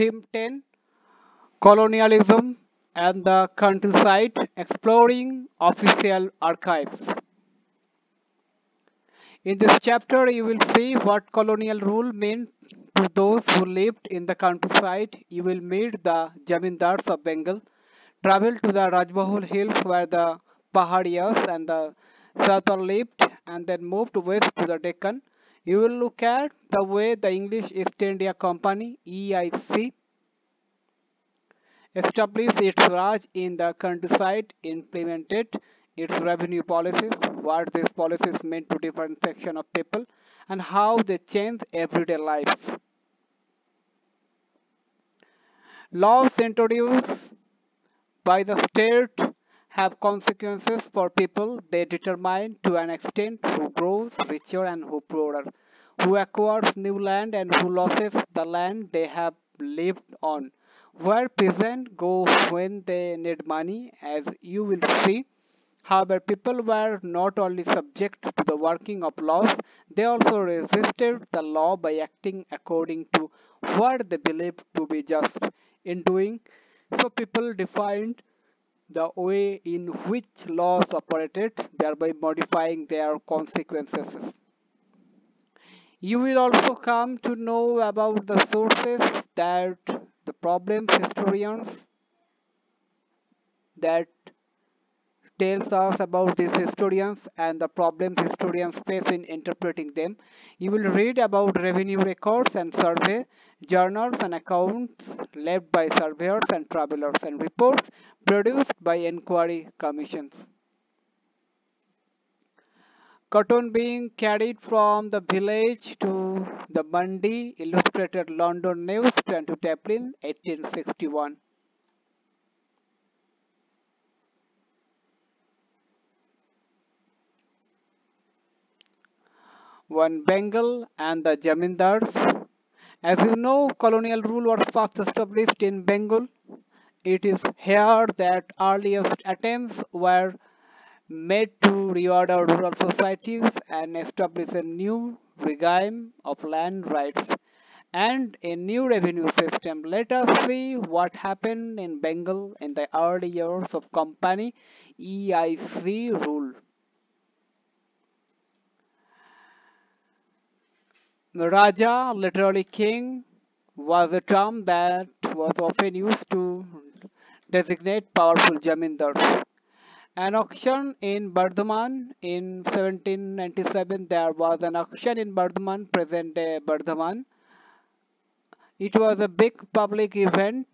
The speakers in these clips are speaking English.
Theme 10, Colonialism and the Countryside, Exploring Official Archives. In this chapter, you will see what colonial rule meant to those who lived in the countryside. You will meet the Jamindars of Bengal, travel to the Rajmahal Hills where the Paharias and the Satar lived, and then move west to the Deccan. You will look at the way the English East India Company (EIC) established its Raj in the countryside, implemented its revenue policies, what these policies meant to different sections of people, and how they changed everyday lives. Laws introduced by the state have consequences for people. They determine to an extent who grows richer and who poorer, who acquires new land and who loses the land they have lived on, where peasants go when they need money, as you will see. However, people were not only subject to the working of laws, they also resisted the law by acting according to what they believed to be just. In doing so, people defined the way in which laws operated, thereby modifying their consequences. You will also come to know about the sources that the problems historians that tells us about these historians and the problems historians face in interpreting them. You will read about revenue records and survey journals and accounts left by surveyors and travelers and reports produced by inquiry commissions. Cotton being carried from the village to the mandi, Illustrated London News, 20 April 1861. One, Bengal and the Jamindars. As you know, colonial rule was first established in Bengal. It is here that earliest attempts were made to reorder rural societies and establish a new regime of land rights and a new revenue system. Let us see what happened in Bengal in the early years of Company EIC rule. Raja, literally king, was a term that was often used to designate powerful jamindars. An auction in Bardhaman in 1797. There was an auction in Bardhaman, present-day Bardhaman. It was a big public event.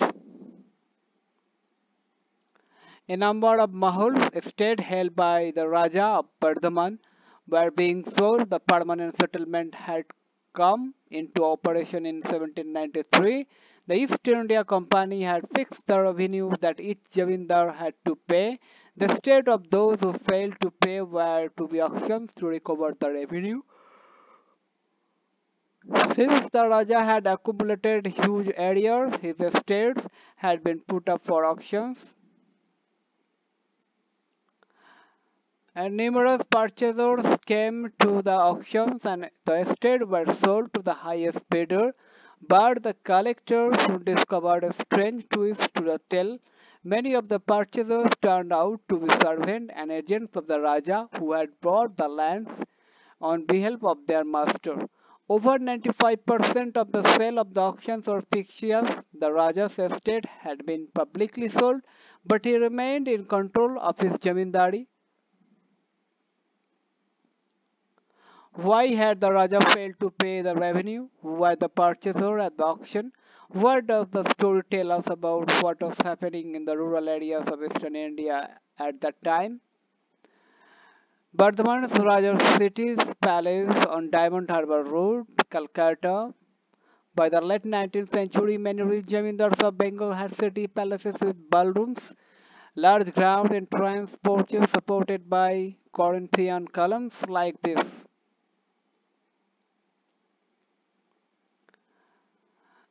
A number of mahuls, estate held by the Raja of Bardhaman, were being sold. The permanent settlement had come into operation in 1793. The East India Company had fixed the revenue that each Jamindar had to pay. The state of those who failed to pay were to be auctioned to recover the revenue. Since the Raja had accumulated huge areas, his estates had been put up for auctions. And numerous purchasers came to the auctions and the estates were sold to the highest bidder. But the collectors soon discovered a strange twist to the tale. Many of the purchasers turned out to be servants and agents of the Raja who had bought the lands on behalf of their master. Over 95% of the sale of the auctions were fictitious. The Raja's estate had been publicly sold, but he remained in control of his jamindari. Why had the Raja failed to pay the revenue? Who were the purchaser at the auction? What does the story tell us about what was happening in the rural areas of eastern India at that time? Bardhaman Raja's city's palace on Diamond Harbour Road, Calcutta. By the late 19th century, many rich jamindars of Bengal had city palaces with ballrooms, large ground entrance porches supported by Corinthian columns like this.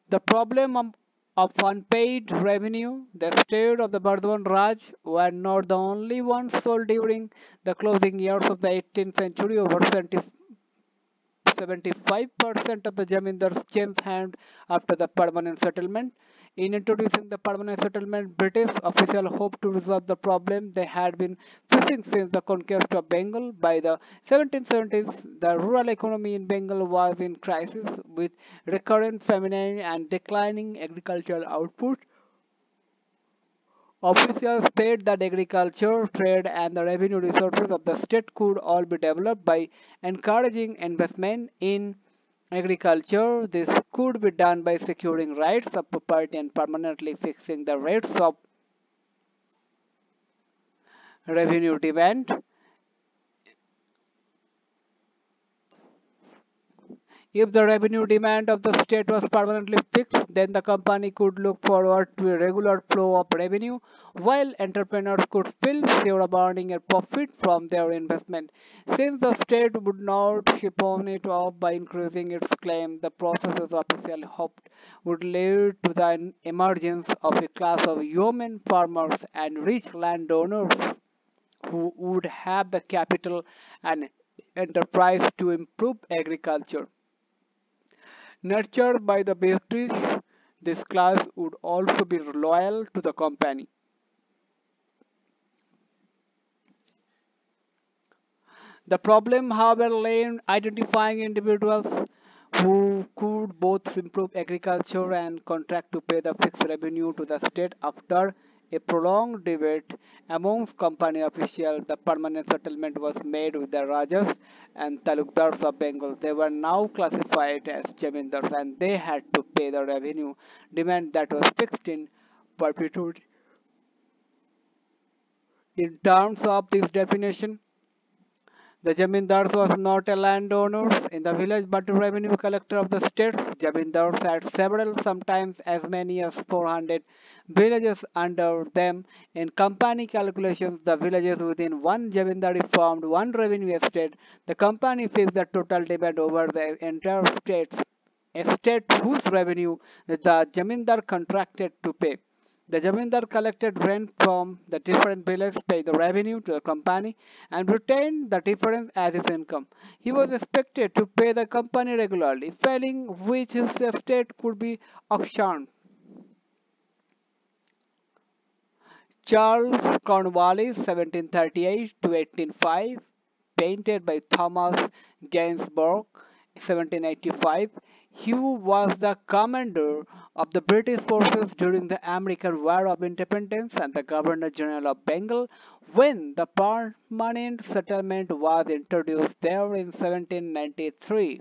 The problem of unpaid revenue. The estate of the Bardhaman Raj were not the only ones sold during the closing years of the 18th century. Over 75% of the jamindars changed hands after the permanent settlement. In introducing the permanent settlement, British officials hoped to resolve the problem they had been facing since the conquest of Bengal. By the 1770s, the rural economy in Bengal was in crisis with recurrent famine and declining agricultural output. Officials prayed that agriculture, trade, and the revenue resources of the state could all be developed by encouraging investment in agriculture. This could be done by securing rights of property and permanently fixing the rates of revenue demand. If the revenue demand of the state was permanently fixed, then the company could look forward to a regular flow of revenue, while entrepreneurs could feel sure of earning a profit from their investment. Since the state would not siphon it off by increasing its claim, the processes officially hoped would lead to the emergence of a class of yeoman farmers and rich landowners who would have the capital and enterprise to improve agriculture. Nurtured by the British, this class would also be loyal to the company. The problem, however, lay in identifying individuals who could both improve agriculture and contract to pay the fixed revenue to the state. After a prolonged debate amongst company officials, the permanent settlement was made with the Rajas and Talukdars of Bengal. They were now classified as Jamindars and they had to pay the revenue demand that was fixed in perpetuity. In terms of this definition, the Jamindars was not a landowner in the village but a revenue collector of the state. Jamindars had several, sometimes as many as 400 villages under them. In company calculations, the villages within one Jamindari formed one revenue estate. The company fixed the total demand over the entire estate whose revenue the Jamindar contracted to pay. The Jamindar collected rent from the different villages, paid the revenue to the company, and retained the difference as his income. He was expected to pay the company regularly, failing which his estate could be auctioned. Charles Cornwallis, 1738 to 1805, painted by Thomas Gainsborough, 1785. He was the commander of the British forces during the American War of Independence and the Governor General of Bengal when the permanent settlement was introduced there in 1793.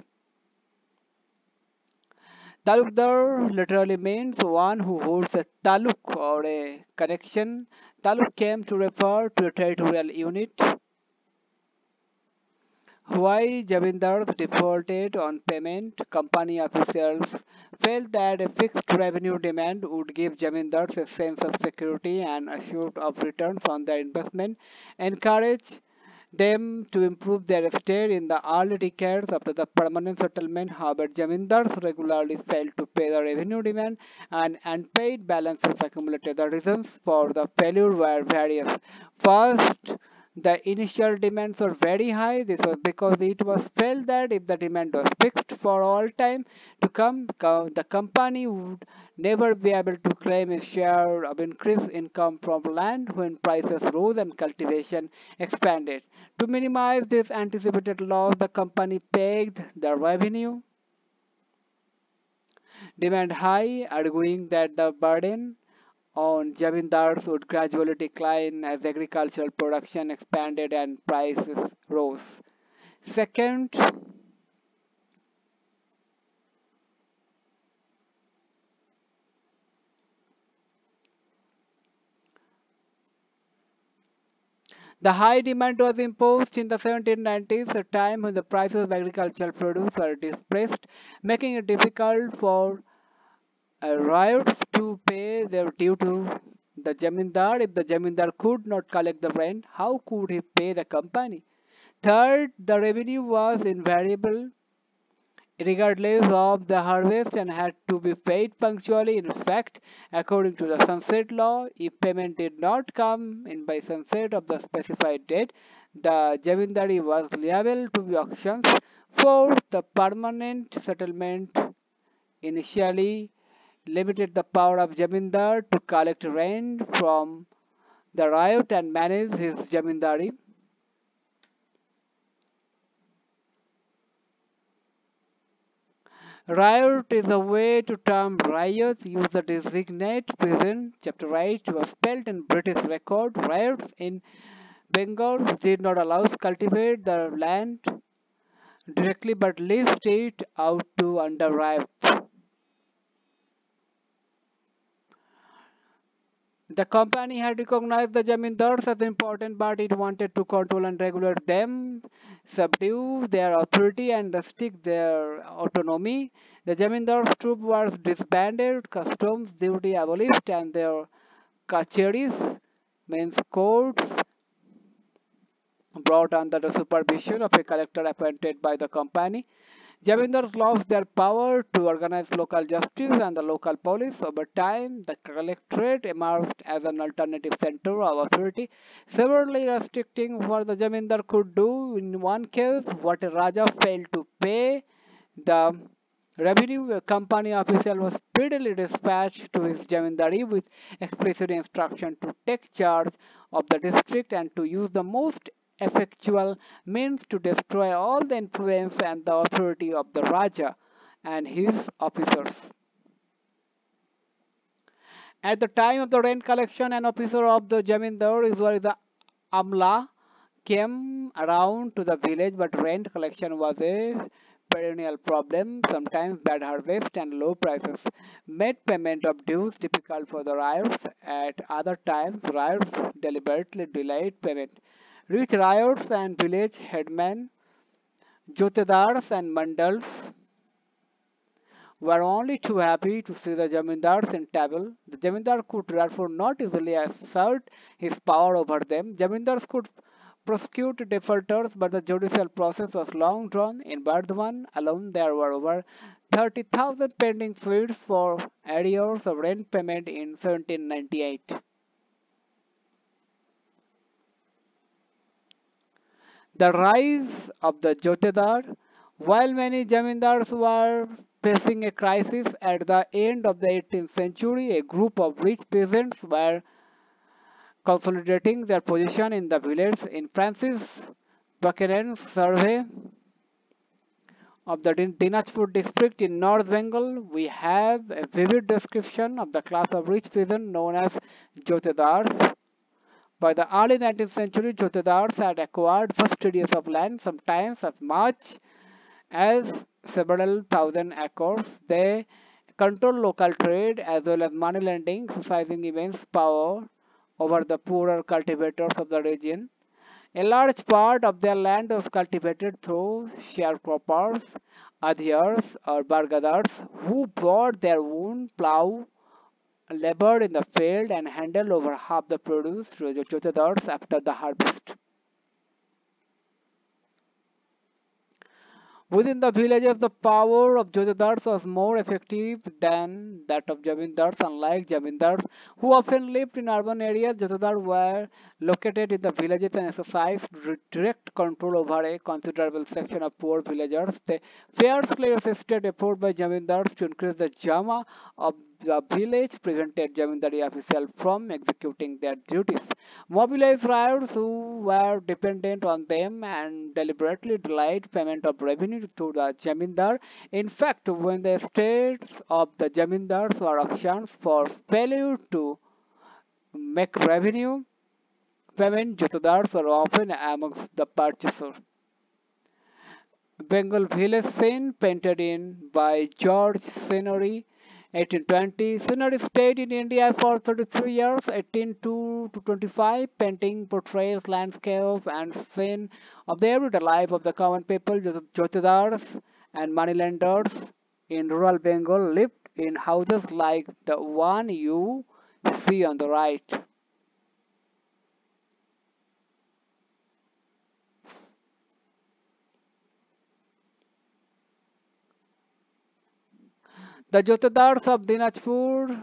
Talukdar literally means one who holds a taluk or a connection. Taluk came to refer to a territorial unit. Why Jamindars defaulted on payment? Company officials felt that a fixed revenue demand would give Jamindars a sense of security and assured of returns on their investment, encourage them to improve their estate in the early decades after the permanent settlement. However, Jamindars regularly failed to pay the revenue demand and unpaid balances accumulated. The reasons for the failure were various. First, the initial demands were very high. This was because it was felt that if the demand was fixed for all time to come, the company would never be able to claim a share of increased income from land when prices rose and cultivation expanded. To minimize this anticipated loss, the company pegged the revenue demand high, arguing that the burden on jamindars would gradually decline as agricultural production expanded and prices rose. Second, the high demand was imposed in the 1790s, a time when the prices of agricultural produce were depressed, making it difficult for riots to pay their due to the jamindar. If the jamindar could not collect the rent, how could he pay the company? Third, the revenue was invariable regardless of the harvest and had to be paid punctually. In fact, according to the sunset law, if payment did not come in by sunset of the specified date, the jamindari was liable to be auctioned. Fourth, the permanent settlement initially limited the power of Jamindar to collect rent from the Riot and manage his Jamindari. Riot is a way to term riots use the designate peasant. Chapter 8 was spelled in British record. Riots in Bengal did not allow us cultivate the land directly but leased it out to under riots. The company had recognized the Jamindars as important, but it wanted to control and regulate them, subdue their authority, and restrict their autonomy. The Jamindars' troop was disbanded, customs duty abolished, and their kacheris, means courts, brought under the supervision of a collector appointed by the company. Jamindars lost their power to organize local justice and the local police. Over time, the collectorate emerged as an alternative center of authority, severely restricting what the Jamindar could do. In one case, what a Raja failed to pay, the revenue company official was speedily dispatched to his Jamindari with explicit instruction to take charge of the district and to use the most effectual means to destroy all the influence and the authority of the Raja and his officers. At the time of the rent collection, an officer of the Jamindar, usually the Amla, came around to the village, but rent collection was a perennial problem. Sometimes bad harvest and low prices made payment of dues difficult for the riots. At other times, riots deliberately delayed payment. Rich riots and village headmen, jotedars and mandals were only too happy to see the Jamindars in trouble. The Jamindar could therefore not easily assert his power over them. Jamindars could prosecute defaulters, but the judicial process was long drawn. In Bardhaman alone, there were over 30,000 pending suits for arrears of rent payment in 1798. The rise of the Jotedar. While many Jamindars were facing a crisis at the end of the 18th century, a group of rich peasants were consolidating their position in the village. In Francis Buchanan's survey of the Dinajpur district in North Bengal, we have a vivid description of the class of rich peasants known as Jotedars. By the early 19th century, Jotedars had acquired vast areas of land, sometimes as much as several thousand acres. They controlled local trade as well as money lending, exercising immense power over the poorer cultivators of the region. A large part of their land was cultivated through sharecroppers, adhyars, or bargadars, who brought their own plough, labored in the field, and handled over half the produce to the jotedars after the harvest. Within the villages, the power of Jotedars was more effective than that of Jamindars. Unlike Jamindars, who often lived in urban areas, Jotedars were located in the villages and exercised direct control over a considerable section of poor villagers. They fiercely resisted effort by Jamindars to increase the Jama of the village, prevented Jamindari officials from executing their duties, mobilized riots who were dependent on them, and deliberately delayed payment of revenue to the Jamindar. In fact, when the estates of the Jamindars were auctioned for failure to make revenue payment, Jotedars were often amongst the purchasers. Bengal village scene painted in by George Scenery 1820. Scenery stayed in India for 33 years, 1802 to 25. Painting portrays landscape and scene of the everyday life of the common people. Jotedars and moneylenders in rural Bengal lived in houses like the one you see on the right. The Jotedars of Dinajpur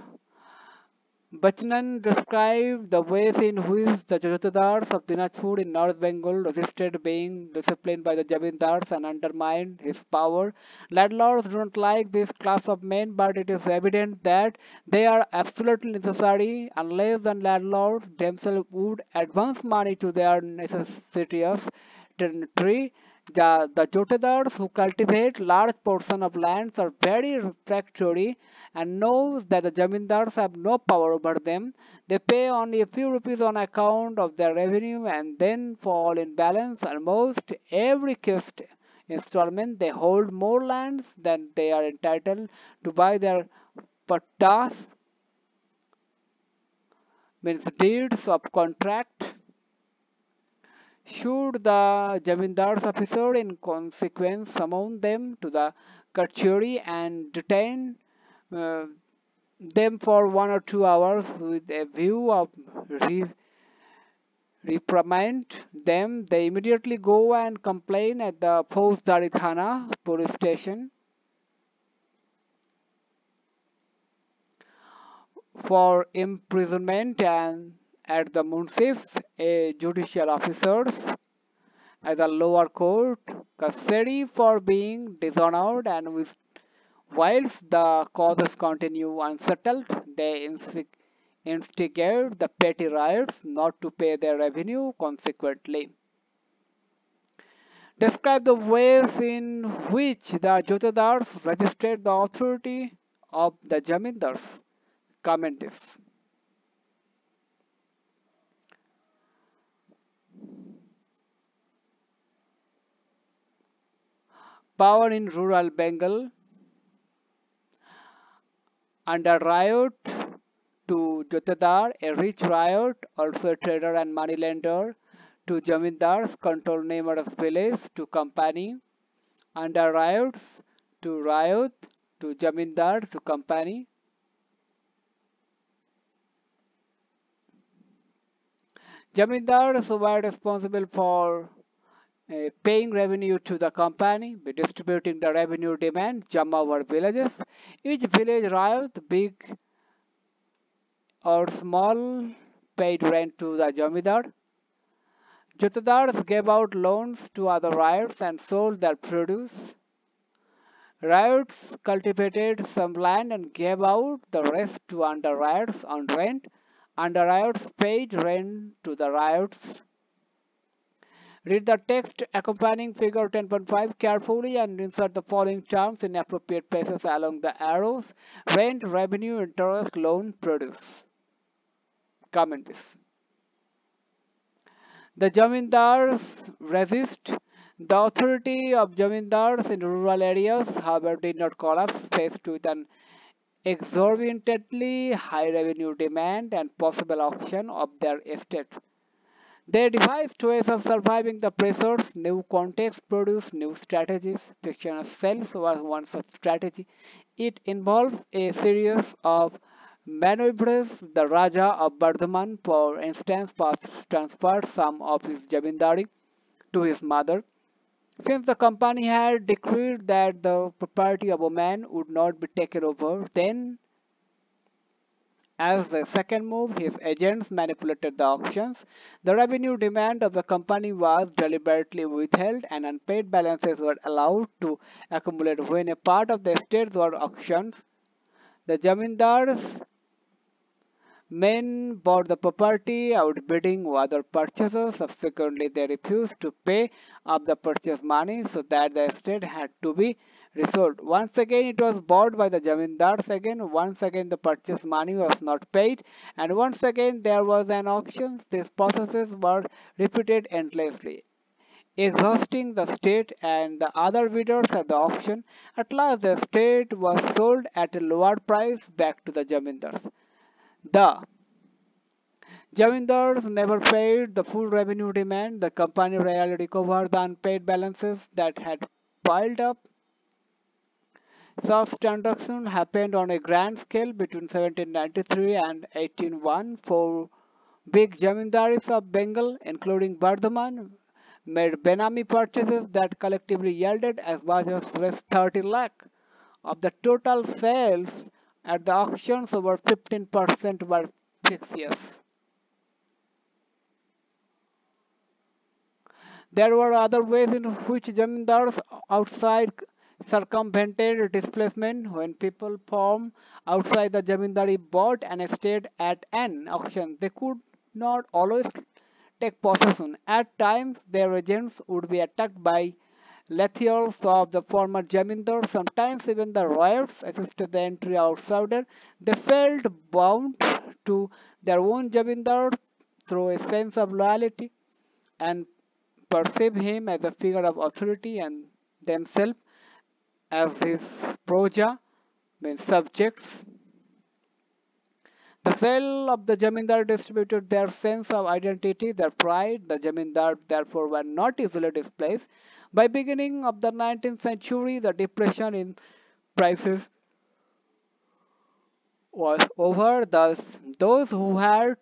Bachchan described the ways in which the Jotedars of Dinajpur in North Bengal resisted being disciplined by the Jamindars and undermined his power. Landlords don't like this class of men, but it is evident that they are absolutely necessary unless the landlords themselves would advance money to their necessitous tenantry. The Jotedars who cultivate large portions of lands are very refractory and knows that the jamindars have no power over them. They pay only a few rupees on account of their revenue and then fall in balance almost every kist installment. They hold more lands than they are entitled to by their pattas, means deeds of contract. Should the Jamindar's officer in consequence summon them to the kachori and detain uh, them for 1 or 2 hours with a view of reprimand them, they immediately go and complain at the Fauzdari Thana police station for imprisonment and at the munsifs, a judicial officers at the lower court custody for being dishonored and with whilst the causes continue unsettled, they instigate the petty riots not to pay their revenue consequently. Describe the ways in which the Jotedars registered the authority of the Jamindars. Comment this. Power in rural Bengal. Under Riot to Jotedar, a rich Riot, also a trader and moneylender, to Jamindars, control numerous villages to company. Under Riots to Riot to Jamindar to company. Jamindars were responsible for paying revenue to the company, distributing the revenue demand, jam over villages. Each village riot, big or small, paid rent to the Jamindar. Jotedars gave out loans to other riots and sold their produce. Riots cultivated some land and gave out the rest to under riots on rent. Under riots paid rent to the riots. Read the text accompanying figure 10.5 carefully and insert the following terms in appropriate places along the arrows. Rent, revenue, interest, loan, produce. Comment this. The Jamindars resist. The authority of Jamindars in rural areas, however, did not collapse faced with an exorbitantly high revenue demand and possible auction of their estate. They devised ways of surviving the pressures. New contexts produced new strategies. Fictional sales was one such strategy. It involves a series of maneuvers. The Raja of Bardhaman, for instance, transferred some of his jamindari to his mother. Since the company had decreed that the property of a man would not be taken over, then as a second move, his agents manipulated the auctions. The revenue demand of the company was deliberately withheld and unpaid balances were allowed to accumulate when a part of the estates were auctioned. The Jamindars men bought the property outbidding other purchasers. Subsequently, they refused to pay up the purchase money so that the estate had to be resold. Once again, it was bought by the Jamindars again. Once again, the purchase money was not paid. And once again, there was an auction. These processes were repeated endlessly, exhausting the state and the other bidders at the auction. At last, the estate was sold at a lower price back to the Jamindars. The Jamindars never paid the full revenue demand. The company rarely recovered the unpaid balances that had piled up. Such transactions happened on a grand scale between 1793 and 1801. Four big jamindaris of Bengal, including Bardhaman, made Benami purchases that collectively yielded as much as 30 lakh. Of the total sales at the auctions, over 15% were fictitious. There were other ways in which zamindars outside circumvented displacement. When people from outside the zamindari bought an estate at an auction, they could not always take possession. At times, their agents would be attacked by lethals of the former zamindar. Sometimes even the riots assisted the entry outsider. They felt bound to their own zamindar through a sense of loyalty and perceive him as a figure of authority and themselves as his proja, means subjects. The sale of the Jamindar distributed their sense of identity, their pride. The Jamindar therefore were not easily displaced. By beginning of the 19th century, the depression in prices was over. Thus, those who had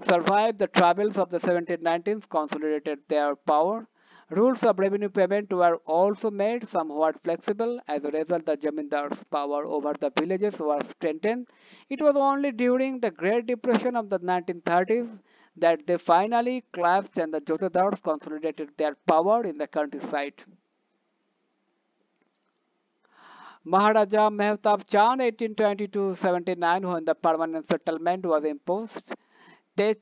survived the troubles of the 1790s consolidated their power. Rules of revenue payment were also made somewhat flexible. As a result, the Jamindar's power over the villages was strengthened. It was only during the Great Depression of the 1930s that they finally collapsed and the Jotedars consolidated their power in the countryside. Maharaja Mehtab Chand 1820-79, when the permanent settlement was imposed,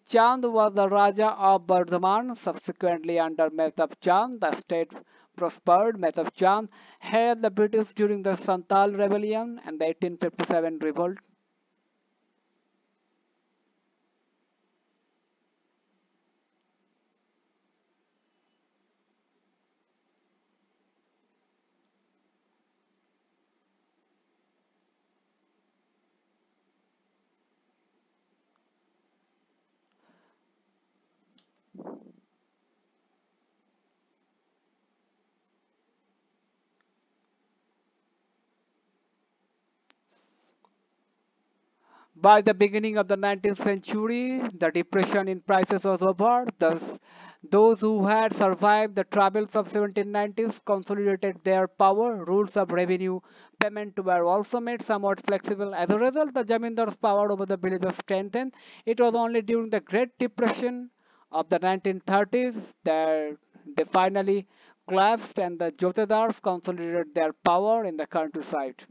Chand was the Raja of Bardhaman. Subsequently, under Mehtab Chand, the state prospered. Mehtab Chand hailed the British during the Santal Rebellion and the 1857 revolt. By the beginning of the 19th century, the depression in prices was over. Thus, those who had survived the troubles of 1790s consolidated their power. Rules of revenue payment were also made somewhat flexible. As a result, the Jamindar's power over the villages strengthened. It was only during the Great Depression of the 1930s that they finally collapsed and the Jotedars consolidated their power in the countryside.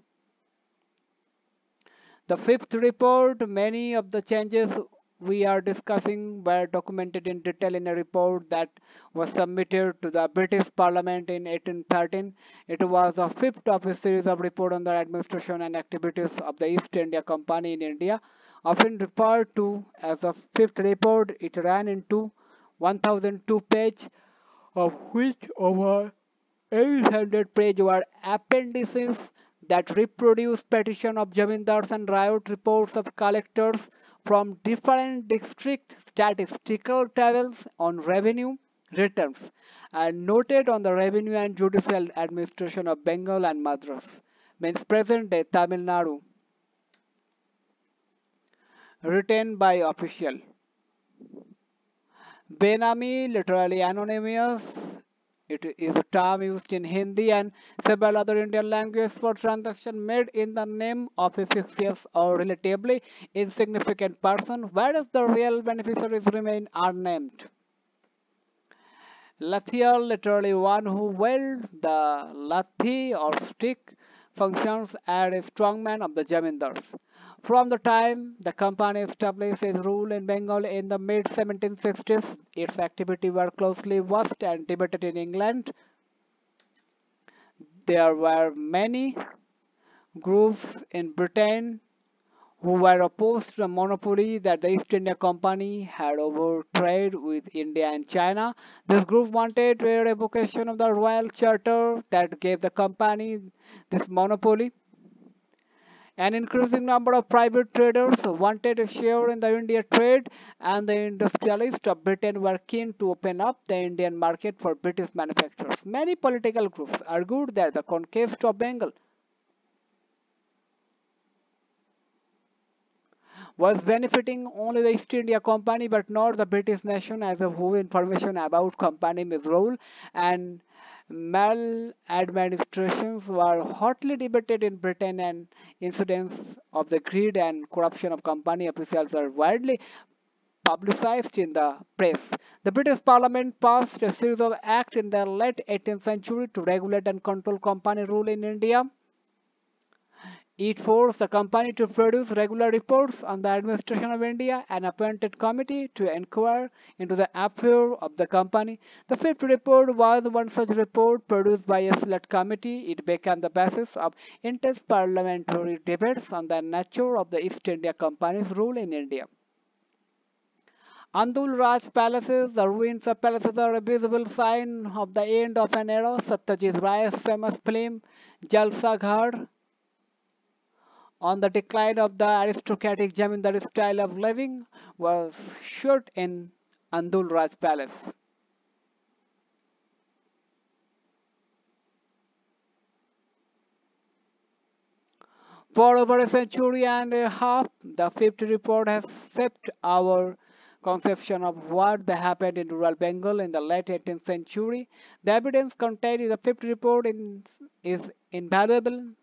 The fifth report, many of the changes we are discussing were documented in detail in a report that was submitted to the British Parliament in 1813. It was the fifth of a series of reports on the administration and activities of the East India Company in India. Often referred to as the fifth report, it ran into 1002 pages, of which over 800 pages were appendices that reproduce petition of Jamindars and riot reports of collectors from different district statistical tables on revenue returns and noted on the revenue and judicial administration of Bengal and Madras, means present day Tamil Nadu, written by official. Benami, literally anonymous, it is a term used in Hindi and several other Indian languages for transaction made in the name of a fictitious or relatively insignificant person, whereas the real beneficiaries remain unnamed. Lathier, literally one who wields the lathi or stick, functions as a strongman of the Jamindars. From the time the company established its rule in Bengal in the mid-1760s, its activity were closely watched and debated in England. There were many groups in Britain who were opposed to the monopoly that the East India Company had over trade with India and China. This group wanted a revocation of the royal charter that gave the company this monopoly. An increasing number of private traders wanted a share in the India trade, and the industrialists of Britain were keen to open up the Indian market for British manufacturers. Many political groups argued that the conquest of Bengal was benefiting only the East India Company but not the British nation as a whole. Information about company role and Maladministrations were hotly debated in Britain, and incidents of the greed and corruption of company officials are widely publicized in the press. The British Parliament passed a series of acts in the late 18th century to regulate and control company rule in India. It forced the company to produce regular reports on the administration of India and appointed committee to inquire into the affairs of the company. The fifth report was one such report produced by a select committee. It became the basis of intense parliamentary debates on the nature of the East India Company's rule in India. Andul Raj palaces, the ruins of palaces are a visible sign of the end of an era. Satyajit Ray's famous film Jalsa Ghar on the decline of the aristocratic Jamindari style of living was shot in Andul Raj Palace. For over a century and a half, the fifth report has shaped our conception of what happened in rural Bengal in the late 18th century. The evidence contained in the fifth report is invaluable,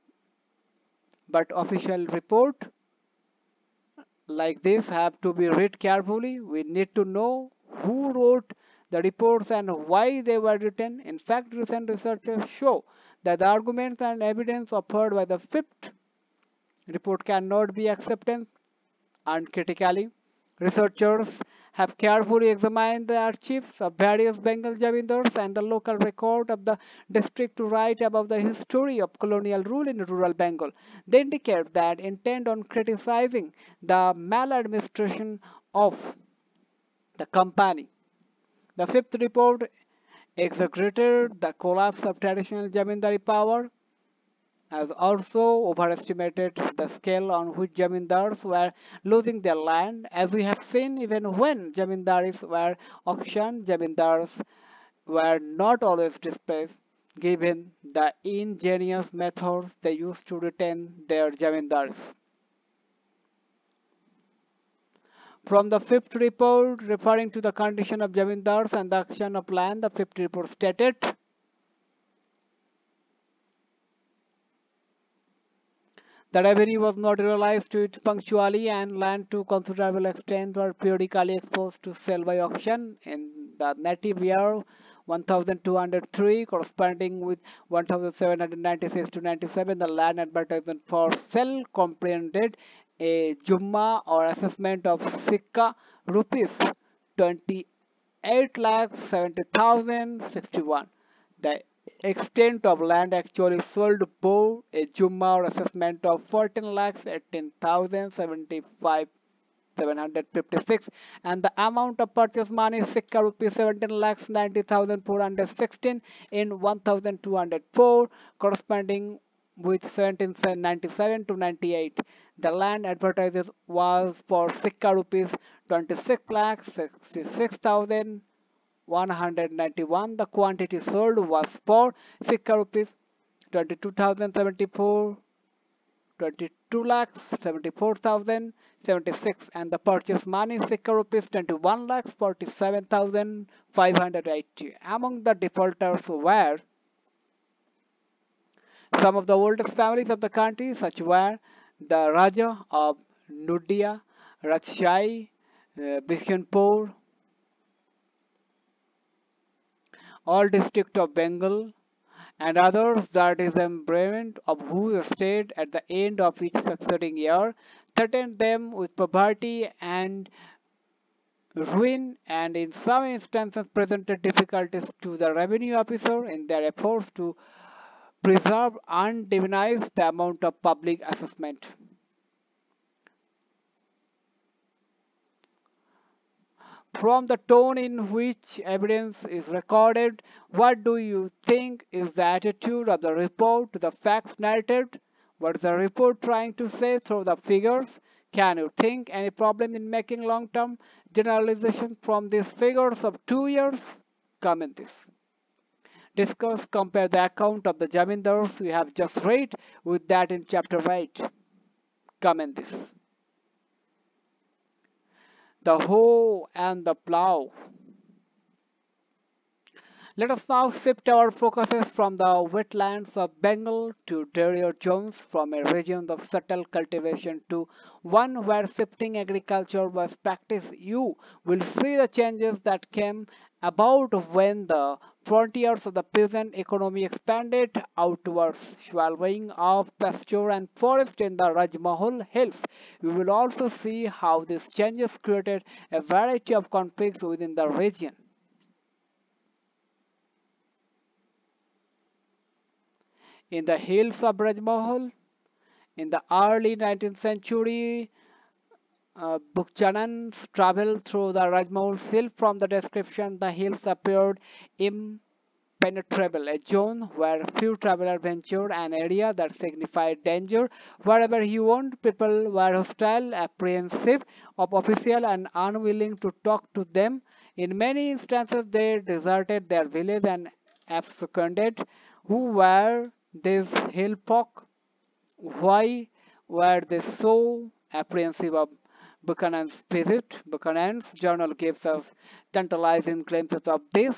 but official report like this have to be read carefully. We need to know who wrote the reports and why they were written. In fact, recent researchers show that the arguments and evidence offered by the fifth report cannot be accepted uncritically. Researchers have carefully examined the archives of various Bengal Jamindars and the local record of the district to write about the history of colonial rule in rural Bengal. They indicate that intent on criticizing the maladministration of the company. The fifth report exaggerated the collapse of traditional Jamindari power, has also overestimated the scale on which jamindars were losing their land. As we have seen, even when jamindaris were auctioned, jamindars were not always displaced, given the ingenious methods they used to retain their jamindaris. From the fifth report, referring to the condition of jamindars and the auction of land, the fifth report stated, the revenue was not realized to it punctually, and land to considerable extent were periodically exposed to sale by auction. In the native year 1203, corresponding with 1796 to 97, the land advertisement for sale comprehended a jumma or assessment of sikka rupees 28,70,061. The extent of land actually sold bore a jumma or assessment of 14,18,075,756, and the amount of purchase money sikka rupees 17,90,416 in 1204, corresponding with 1797 to 98. The land advertised was for sikka rupees 26,66,191. The quantity sold was for sikka rupees 22,074, 22,74,076, and the purchase money sikka rupees 21,47,580. Among the defaulters were some of the oldest families of the country, such were the Raja of Nudia, Rajshai, Bishanpur, all district of Bengal, and others, that is embodiment of whose estate at the end of each succeeding year threatened them with poverty and ruin, and in some instances presented difficulties to the revenue officer in their efforts to preserve and divinize the amount of public assessment. From the tone in which evidence is recorded, what do you think is the attitude of the report to the facts narrated? What is the report trying to say through the figures? Can you think any problem in making long-term generalizations from these figures of 2 years? Comment this. Discuss, compare the account of the Jamindars we have just read with that in chapter 8. Comment this. The hoe and the plow. Let us now shift our focuses from the wetlands of Bengal to Dario Jones, from a region of subtle cultivation to one where shifting agriculture was practiced. You will see the changes that came about when the frontiers of the peasant economy expanded outwards, swallowing up pasture and forest in the Rajmahal Hills. We will also see how these changes created a variety of conflicts within the region. In the hills of Rajmahal, in the early 19th century, Buchanan's travel through the Rajmahal hill. From the description, the hills appeared impenetrable, a zone where few travelers ventured, an area that signified danger. Wherever he went, people were hostile, apprehensive of officials, and unwilling to talk to them. In many instances, they deserted their village and absconded. Who were these hill folk? Why were they so apprehensive of Buchanan's visit? Buchanan's journal gives us tantalizing glimpses of this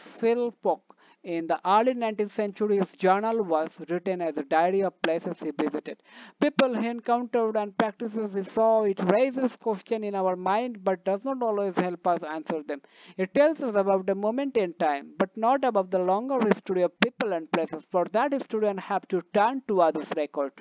folk. In the early 19th century, his journal was written as a diary of places he visited, people he encountered, and practices he saw. It raises questions in our mind but does not always help us answer them. It tells us about a moment in time, but not about the longer history of people and places. For that, historians have to turn to others' record.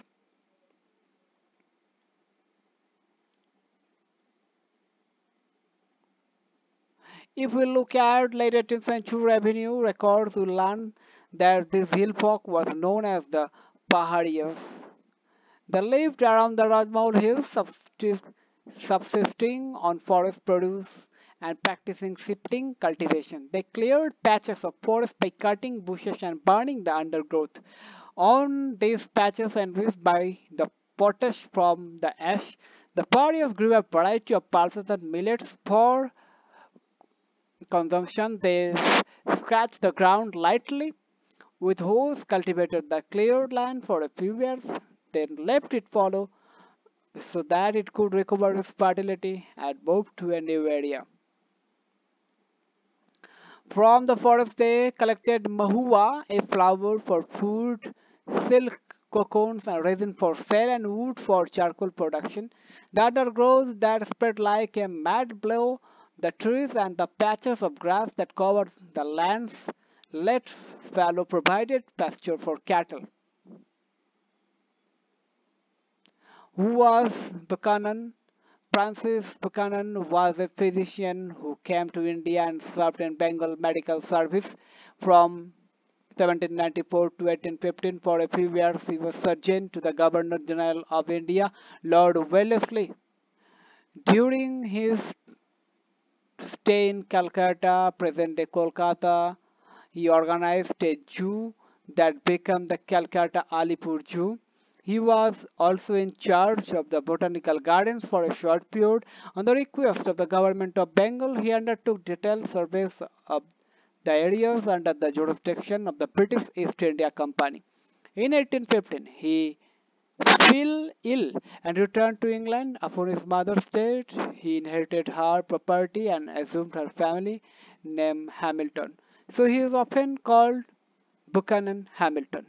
If we look at late 18th century revenue records, we learn that this hill folk was known as the Paharias. They lived around the Rajmahal hills, subsisting on forest produce and practicing shifting cultivation. They cleared patches of forest by cutting bushes and burning the undergrowth. On these patches enriched by the potash from the ash, the Paharias grew a variety of pulses and millets for consumption. They scratched the ground lightly with hoes, cultivated the cleared land for a few years, then left it fallow so that it could recover its fertility and move to a new area. From the forest they collected mahua, a flower for food, silk, cocoons and resin for sale, and wood for charcoal production. The undergrowth that spread like a mad blow, the trees and the patches of grass that covered the lands let fallow provided pasture for cattle. Who was Buchanan? Francis Buchanan was a physician who came to India and served in Bengal medical service from 1794 to 1815. For a few years, he was surgeon to the Governor General of India, Lord Wellesley. During his stay in Calcutta, present-day Kolkata, he organized a zoo that became the Calcutta Alipur Zoo. He was also in charge of the botanical gardens for a short period. On the request of the government of Bengal, he undertook detailed surveys of the areas under the jurisdiction of the British East India Company. In 1815, he fell ill and returned to England. Upon his mother's death, he inherited her property and assumed her family name Hamilton. So he is often called Buchanan Hamilton.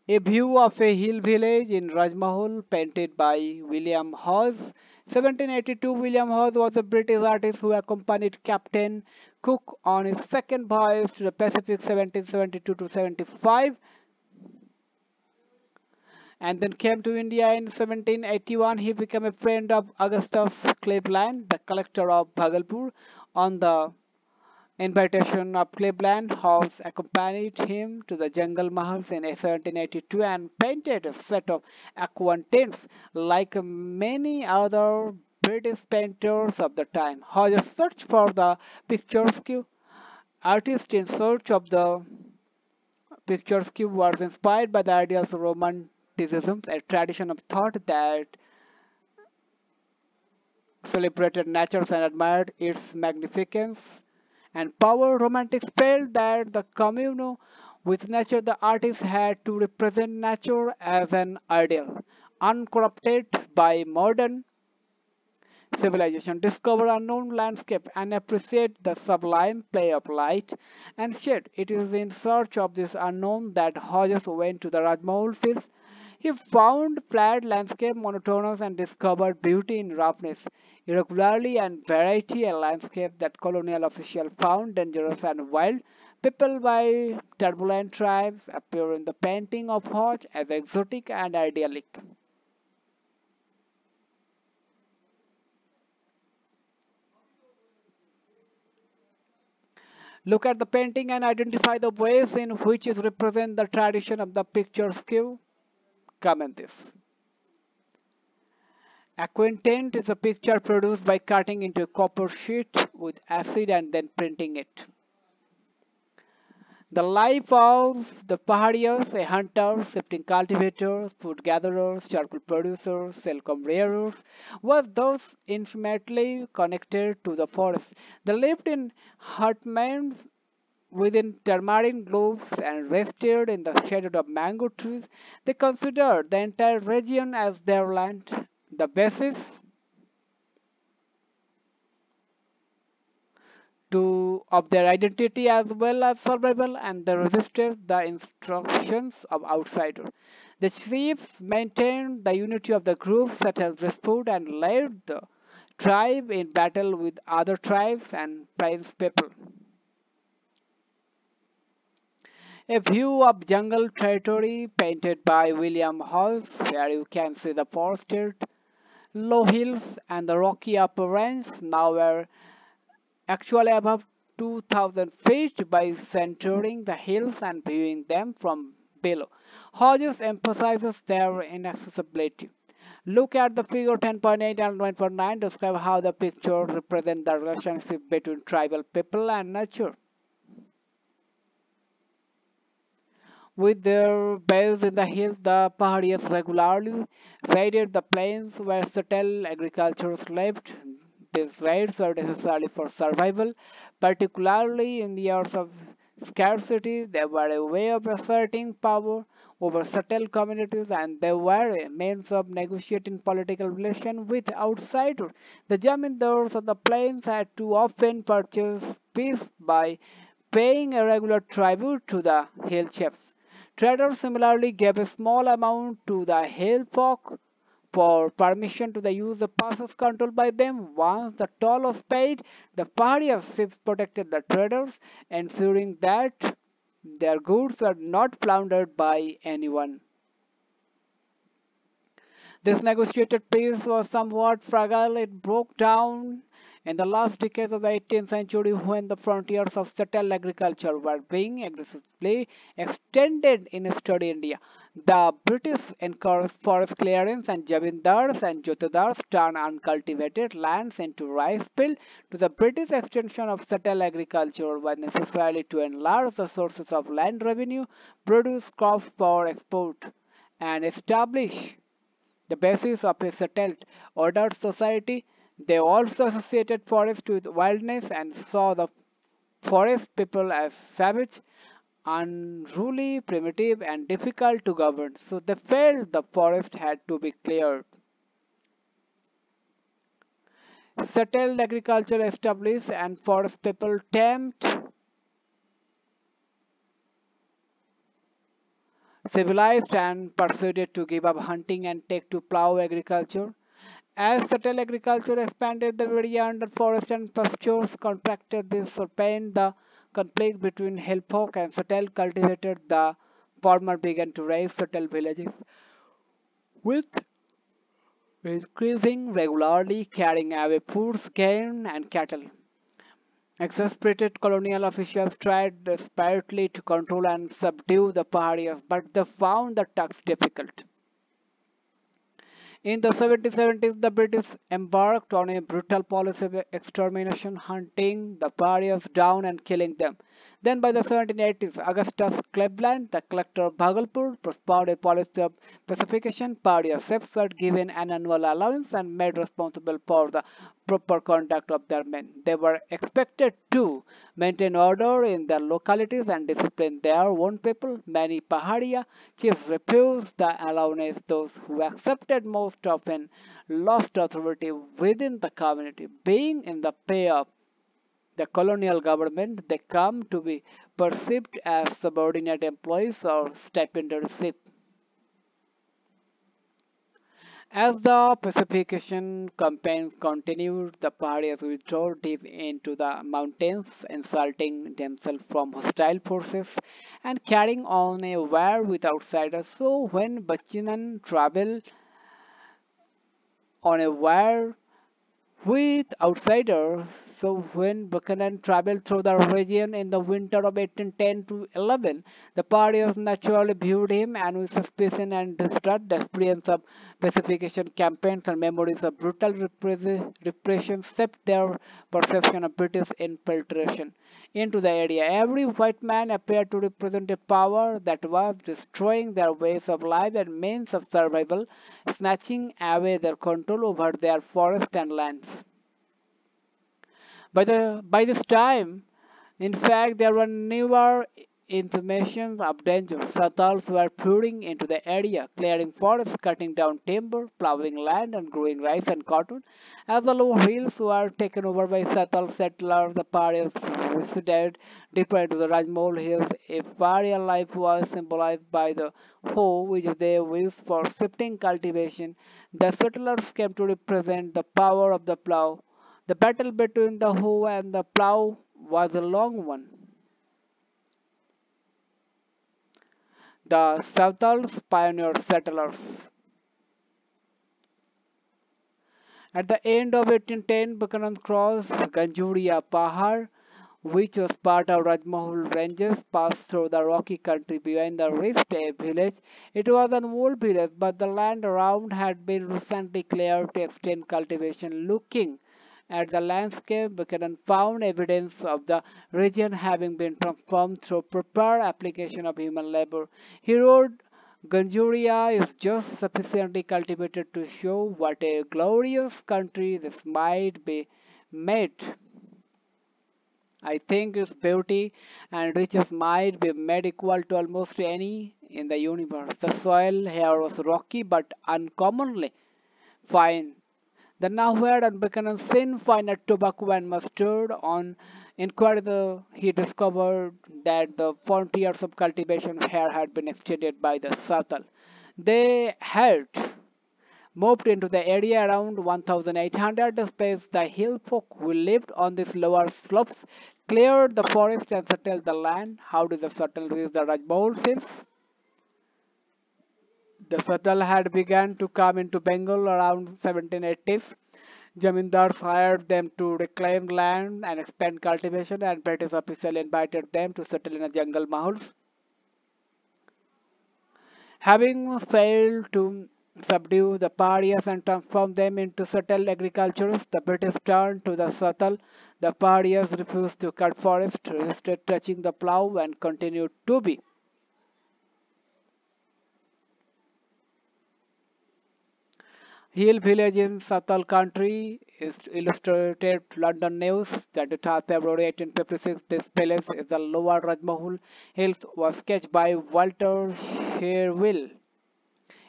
A view of a hill village in Rajmahal painted by William Hawes. 1782, William Hawes was a British artist who accompanied Captain Cook on his second voyage to the Pacific 1772 to 75 and then came to India in 1781. He became a friend of Augustus Cleveland, the collector of Bhagalpur. On the invitation of Cleveland, Hawes accompanied him to the Jungle Mahals in 1782 and painted a set of aquatins like many other British painters of the time. Hawes searched for the picturesque artist in search of the picturesque was inspired by the ideas of Romanticism, a tradition of thought that celebrated nature and admired its magnificence and power. Romantics felt that the commune with nature, the artist had to represent nature as an ideal, uncorrupted by modern civilization, discover unknown landscape, and appreciate the sublime play of light and shade. It is in search of this unknown that Hodges went to the Rajmahal fields. He found flat landscape monotonous and discovered beauty in roughness, irregularity and variety, a landscape that colonial officials found dangerous and wild. People by turbulent tribes appear in the painting of Hodge as exotic and idyllic. Look at the painting and identify the ways in which it represents the tradition of the picturesque. Comment this. Acquaintant is a picture produced by cutting into a copper sheet with acid and then printing it. The life of the Paharias, a hunter, shifting cultivators, food gatherers, charcoal producers, silkworm rearers, was thus intimately connected to the forest. They lived in hutments within tamarind groves and rested in the shade of mango trees. They considered the entire region as their land. The basis of their identity as well as survival, and they resisted the instructions of outsiders. The chiefs maintained the unity of the group, such as respect and led the tribe in battle with other tribes and praised people. A view of jungle territory painted by William Hawes. Here you can see the forested low hills and the rocky upper range. Now are actually above 2,000 feet by centering the hills and viewing them from below. Hodges emphasizes their inaccessibility. Look at the figure 10.8 and 9.9. Describe how the picture represents the relationship between tribal people and nature. With their base in the hills, the Paharias regularly raided the plains where settled agriculture lived. These raids were necessary for survival, particularly in the years of scarcity. They were a way of asserting power over settled communities, and they were a means of negotiating political relations with outsiders. The zamindars of the plains had to often purchase peace by paying a regular tribute to the hill chiefs. Traders similarly gave a small amount to the hill folk for permission to the use of passes controlled by them. Once the toll was paid, the Paharias ships protected the traders, ensuring that their goods were not plundered by anyone. This negotiated peace was somewhat fragile. It broke down in the last decades of the 18th century when the frontiers of settled agriculture were being aggressively extended in eastern India. The British encouraged forest clearance, and jamindars and jotedars turned uncultivated lands into rice fields. To the British, extension of settled agriculture was necessary to enlarge the sources of land revenue, produce crops for export, and establish the basis of a settled, ordered society. They also associated forest with wildness and saw the forest people as savage, unruly, primitive, and difficult to govern. So they felt the forest had to be cleared. Settled agriculture established, and forest people tamed, civilized, and persuaded to give up hunting and take to plow agriculture. As settled agriculture expanded, the area under forests and pastures contracted. This surpassed the conflict between hill folk and settled cultivated. The former began to raise settled villages with increasing regularly, carrying away foods, grain, and cattle. Exasperated colonial officials tried desperately to control and subdue the Paharias, but they found the task difficult. In the 1770s, the British embarked on a brutal policy of extermination, hunting the pariahs down and killing them. Then by the 1780s, Augustus Cleveland, the collector of Bhagalpur, propounded a policy of pacification. Party serfs were given an annual allowance and made responsible for the proper conduct of their men. They were expected to maintain order in their localities and discipline their own people. Many Pahadia chiefs refused the allowance. Those who accepted most often lost authority within the community. Being in the pay of the colonial government, they come to be perceived as subordinate employees or stipendiaries. As the pacification campaigns continued, the parties withdrew deep into the mountains, insulting themselves from hostile forces and carrying on a war with outsiders. So when Buchanan traveled on a war with outsiders, so when Buchanan traveled through the region in the winter of 1810 to 11, the parties naturally viewed him and with suspicion and distrust. The experience of pacification campaigns and memories of brutal repression shaped their perception of British infiltration into the area. Every white man appeared to represent a power that was destroying their ways of life and means of survival, snatching away their control over their forests and lands. By this time, in fact, there were newer intimations of danger. Satals were pouring into the area, clearing forests, cutting down timber, plowing land, and growing rice and cotton. As the low hills were taken over by Satal settlers, the pariahs receded deeper into the Rajmahal hills. A pariah life was symbolized by the hoe, which they used for shifting cultivation. The settlers came to represent the power of the plow. The battle between the hoe and the plow was a long one. The Southall's pioneer settlers. At the end of 1810, Buchanan crossed Ganjuria Pahar, which was part of Rajmahal Ranges, passed through the rocky country behind the reached a village. It was an old village, but the land around had been recently cleared to extend cultivation. Looking at the landscape, Buchanan found evidence of the region having been transformed through proper application of human labor. He wrote, Ganjuria is just sufficiently cultivated to show what a glorious country this might be made. I think its beauty and riches might be made equal to almost any in the universe. The soil here was rocky but uncommonly fine. The Nahwad and Buchanan soon find a tobacco and mustard. On inquiry, he discovered that the frontiers of cultivation here had been extended by the Satal. They had moved into the area around 1800. Space the hill folk who lived on these lower slopes cleared the forest and settled the land. How did the Satal reach the Rajmahal hills? The Satal had begun to come into Bengal around 1780s. Zamindars hired them to reclaim land and expand cultivation, and British officials invited them to settle in a jungle mahals. Having failed to subdue the pariahs and transform them into settled agriculturists, the British turned to the Satal. The pariahs refused to cut forests, resisted touching the plough, and continued to be hill village in Satal country is illustrated London News, 23rd February 1856. This village is the lower Rajmahal Hills was sketched by Walter Sherwill.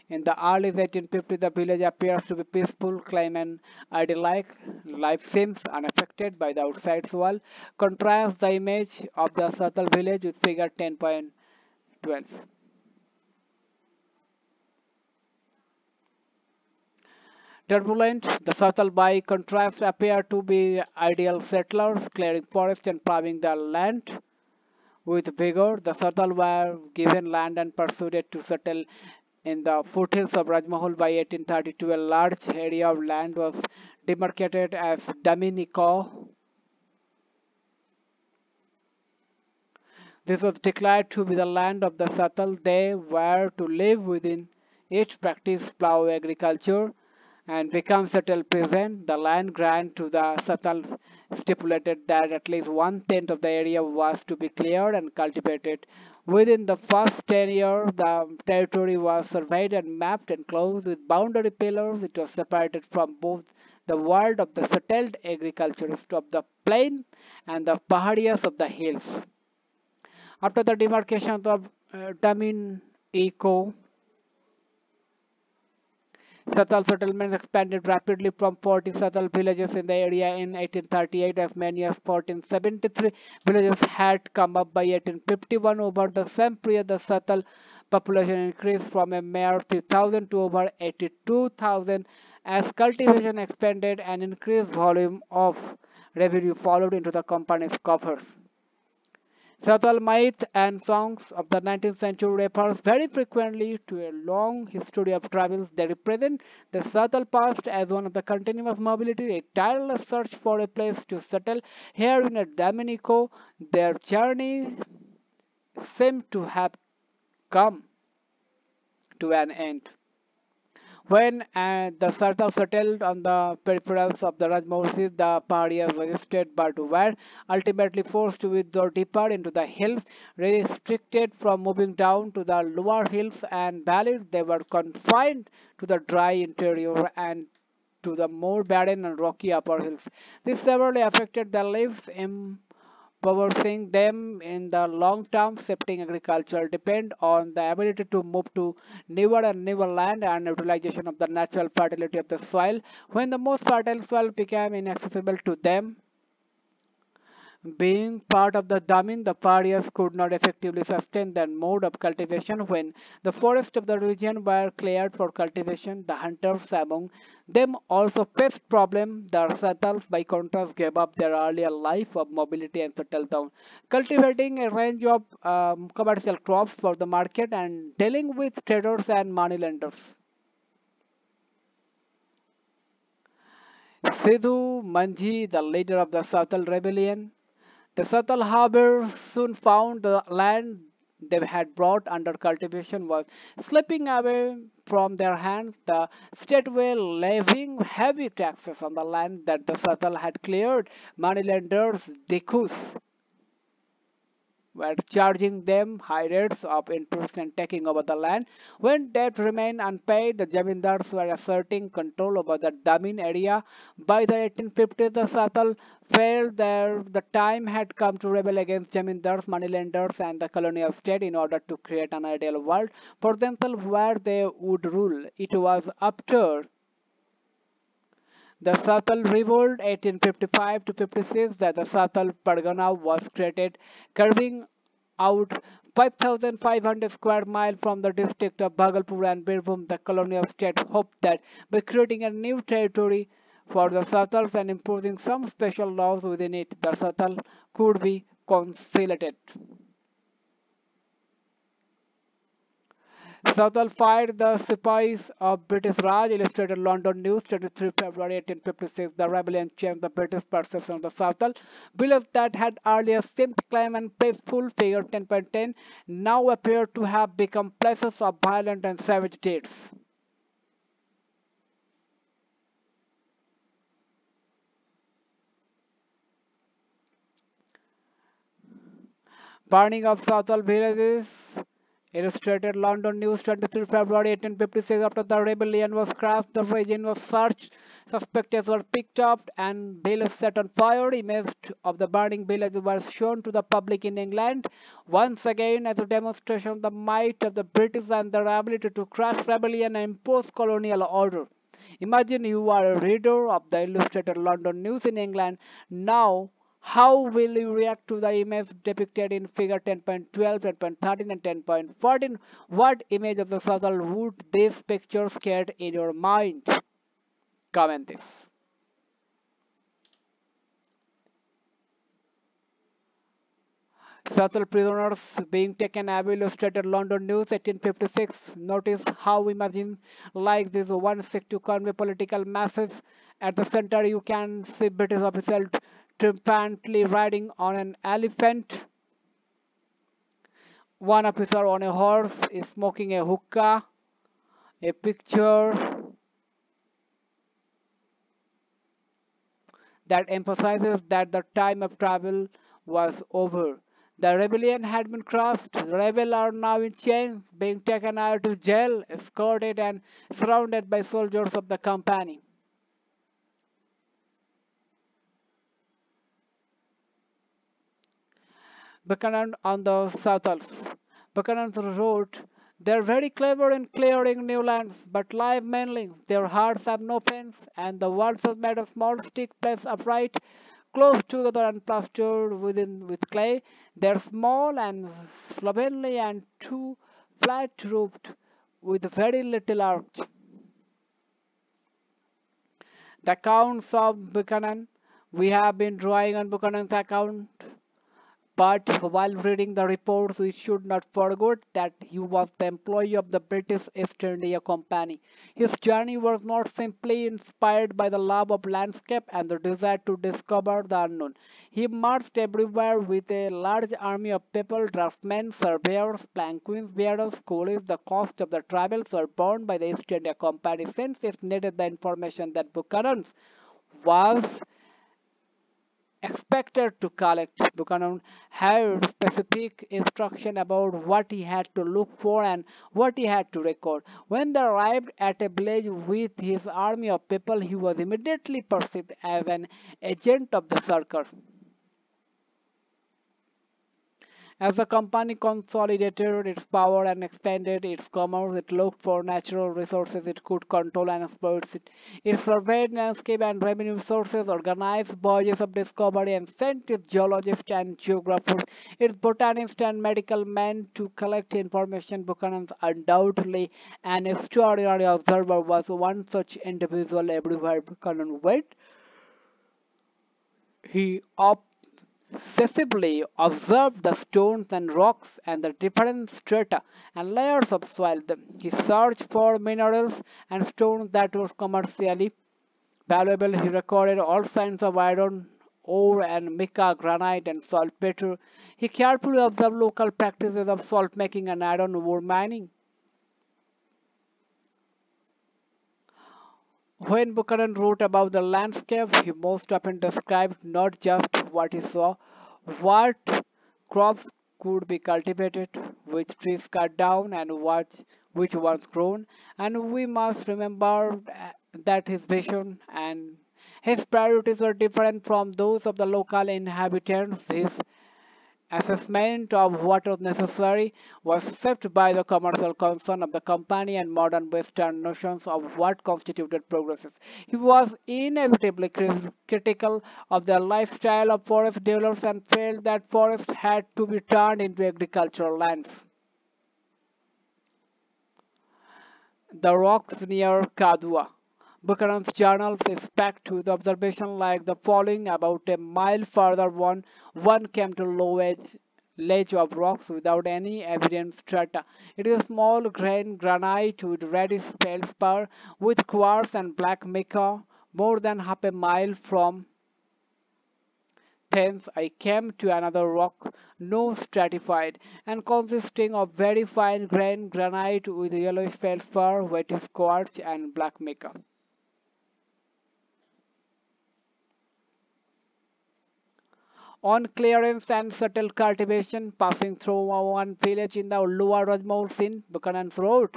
In the early 1850s, the village appears to be peaceful, calm and idyllic. Life seems unaffected by the outside world. Contrast the image of the Satal village with figure 10.12. Turbulent, the Satal by contrast appear to be ideal settlers, clearing forests and plowing their land with vigor. The Satal were given land and persuaded to settle in the foothills of Rajmahal by 1832. A large area of land was demarcated as Dominico. This was declared to be the land of the Satal. They were to live within it, practice plough agriculture, and become settled peasant. The land grant to the settled stipulated that at least 1/10 of the area was to be cleared and cultivated. Within the first 10 years, the territory was surveyed and mapped and closed with boundary pillars. It was separated from both the world of the settled agriculturists of the plain and the paharias of the hills. After the demarcation of Damin Eco, Satal settlements expanded rapidly from 40 Satal villages in the area in 1838. As many as 1473 villages had come up by 1851. Over the same period, the Satal population increased from a mere 3,000 to over 82,000 as cultivation expanded and increased volume of revenue followed into the company's coffers. Satal myths and songs of the 19th century refers very frequently to a long history of travels. They represent the Satal past as one of the continuous mobility, a tireless search for a place to settle. Here in Dominico, their journey seemed to have come to an end. When the Sartal settled on the peripherals of the Rajmoorsis, the pariahs resisted but were ultimately forced to withdraw deeper into the hills. Restricted from moving down to the lower hills and valleys, they were confined to the dry interior and to the more barren and rocky upper hills. This severely affected their lives, empowering them in the long term. Shifting agriculture depend on the ability to move to newer and newer land and utilization of the natural fertility of the soil. When the most fertile soil became inaccessible to them, being part of the Damin, the pariahs could not effectively sustain their mode of cultivation. When the forests of the region were cleared for cultivation, the hunters among them also faced problems. The settlers, by contrast, gave up their earlier life of mobility and settled down, cultivating a range of commercial crops for the market and dealing with traders and moneylenders. Sidhu Manji, the leader of the Satal rebellion, the Satal Harbour soon found the land they had brought under cultivation was slipping away from their hands. The state were levying heavy taxes on the land that the Satal had cleared. Moneylenders, Dikus, were charging them high rates of interest and taking over the land. When debt remained unpaid, the Jamindars were asserting control over the Damin area. By the 1850s, the Satal felt that the time had come to rebel against Jamindars, moneylenders, and the colonial state in order to create an ideal world for themselves where they would rule. It was after the Satal Revolt 1855 to 56 that the Satal Pargana was created, carving out 5,500 square miles from the district of Bhagalpur and Birbhum. The colonial state hoped that by creating a new territory for the Satals and imposing some special laws within it, the Satal could be consolidated. Satal fired the Sipais of British Raj. Illustrated London News, 23 February 1856. The rebellion changed the British perception of the Satal. Villages that had earlier seemed calm and peaceful, figure 10.10, now appear to have become places of violent and savage deeds. Burning of Satal villages. Illustrated London News, 23 February 1856. After the rebellion was crushed, the region was searched. Suspects were picked up and villages set on fire. Images of the burning villages were shown to the public in England. Once again, as a demonstration of the might of the British and their ability to crush rebellion and impose colonial order. Imagine you are a reader of the Illustrated London News in England. Now, how will you react to the image depicted in figure 10.12, 10.13 and 10.14? What image of the Satal would this picture scare in your mind? Comment this. Satal prisoners being taken away. Illustrated London News 1856. Notice how imagine like this one seek to convey political message. At the center you can see British officials triumphantly riding on an elephant. One officer on a horse is smoking a hookah. A picture that emphasizes that the time of travel was over. The rebellion had been crushed. The rebels are now in chains, being taken out to jail, escorted and surrounded by soldiers of the company. Buchanan on the Southals. Buchanan wrote, "They're very clever in clearing new lands, but live mainly. Their hearts have no fence, and the walls are made of small stick placed upright, close together and plastered within with clay. They're small and slovenly and too flat-roofed, with very little arch." The accounts of Buchanan. We have been drawing on Buchanan's account, but while reading the reports, we should not forget that he was the employee of the British East India Company. His journey was not simply inspired by the love of landscape and the desire to discover the unknown. He marched everywhere with a large army of people, draftsmen, surveyors, planquins bearers, coolies. The cost of the travels were borne by the East India Company, since it needed the information that Buchanan was expected to collect. Buchanan had specific instruction about what he had to look for and what he had to record. When they arrived at a village with his army of people, he was immediately perceived as an agent of the circus. As the company consolidated its power and expanded its commerce, it looked for natural resources it could control and exploit. It surveyed landscape and revenue sources, organized voyages of discovery, and sent its geologists and geographers, its botanists and medical men to collect information. Buchanan, undoubtedly an extraordinary observer, was one such individual. Everywhere Buchanan went, he obsessively observed the stones and rocks and the different strata and layers of soil. He searched for minerals and stones that were commercially valuable. He recorded all kinds of iron ore and mica, granite and saltpeter. He carefully observed local practices of salt making and iron ore mining. When Buchanan wrote about the landscape, he most often described not just what he saw, what crops could be cultivated, which trees cut down, and which ones grown. And we must remember that his vision and his priorities were different from those of the local inhabitants. His assessment of what was necessary was shaped by the commercial concern of the company and modern Western notions of what constituted progress. He was inevitably critical of the lifestyle of forest dwellers and felt that forests had to be turned into agricultural lands. The rocks near Kadua. Buchanan's journals is packed with observations like the following. About a mile further one came to ledge of rocks without any evident strata. It is small grain granite with reddish feldspar with quartz and black mica. More than half a mile from thence I came to another rock, no stratified, and consisting of very fine grain granite with yellowish feldspar, whitish quartz, and black mica. On clearance and settled cultivation, passing through one village in the lower Rajmahal scene, Buchanan wrote,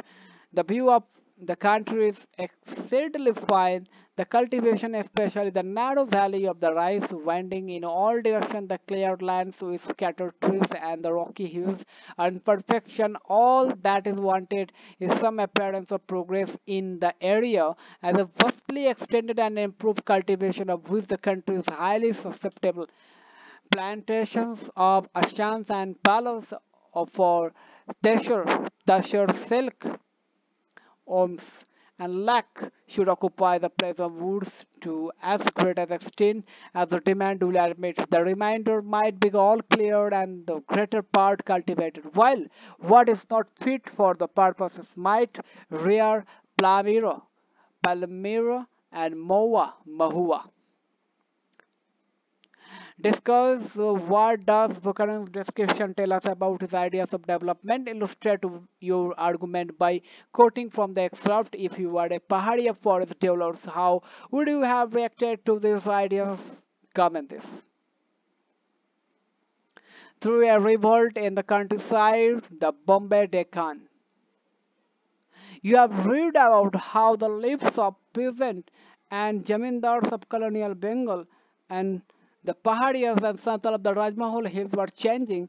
"The view of the country is exceedingly fine. The cultivation, especially the narrow valley of the Rise, winding in all directions, the cleared lands with scattered trees and the rocky hills, and perfection. All that is wanted is some appearance of progress in the area, as a vastly extended and improved cultivation of which the country is highly susceptible. Plantations of ashans and palas for tashur silk, oms, and lac should occupy the place of woods to as great an extent as the demand will admit. The remainder might be all cleared and the greater part cultivated, while what is not fit for the purposes might rear palmyra, and mahua. Discuss what does Buchanan's description tell us about his ideas of development. Illustrate your argument by quoting from the excerpt. If you were a Pahariya forest dwellers, how would you have reacted to these ideas? come in this. Through a revolt in the countryside, the Bombay Deccan. You have read about how the lives of peasant and zamindars of colonial Bengal and the Pahadiyas and Santal of the Rajmahal hills were changing.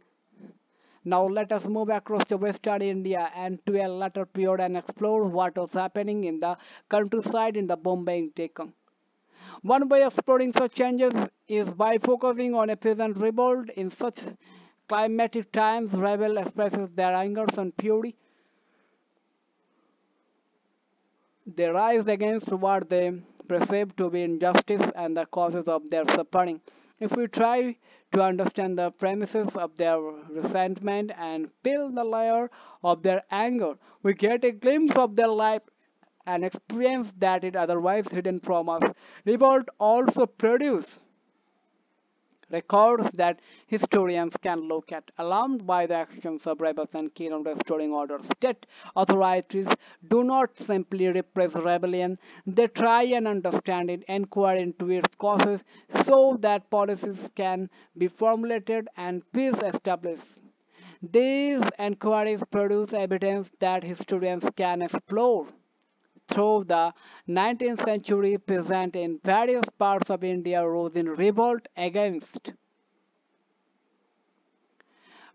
Now let us move across to Western India and to a later period and explore what was happening in the countryside in the Bombay Deccan. One way of exploring such changes is by focusing on a peasant revolt. In such climatic times, rebel expresses their angers and fury. They rise against what they perceive to be injustice and the causes of their suffering. If we try to understand the premises of their resentment and peel the layer of their anger, we get a glimpse of their life and experience that is otherwise hidden from us. Revolt also produces records that historians can look at. Alarmed by the actions of rebels and keen on restoring order, state authorities do not simply repress rebellion, they try and understand it, inquire into its causes so that policies can be formulated and peace established. These inquiries produce evidence that historians can explore. Through the 19th century, peasants in various parts of India rose in revolt against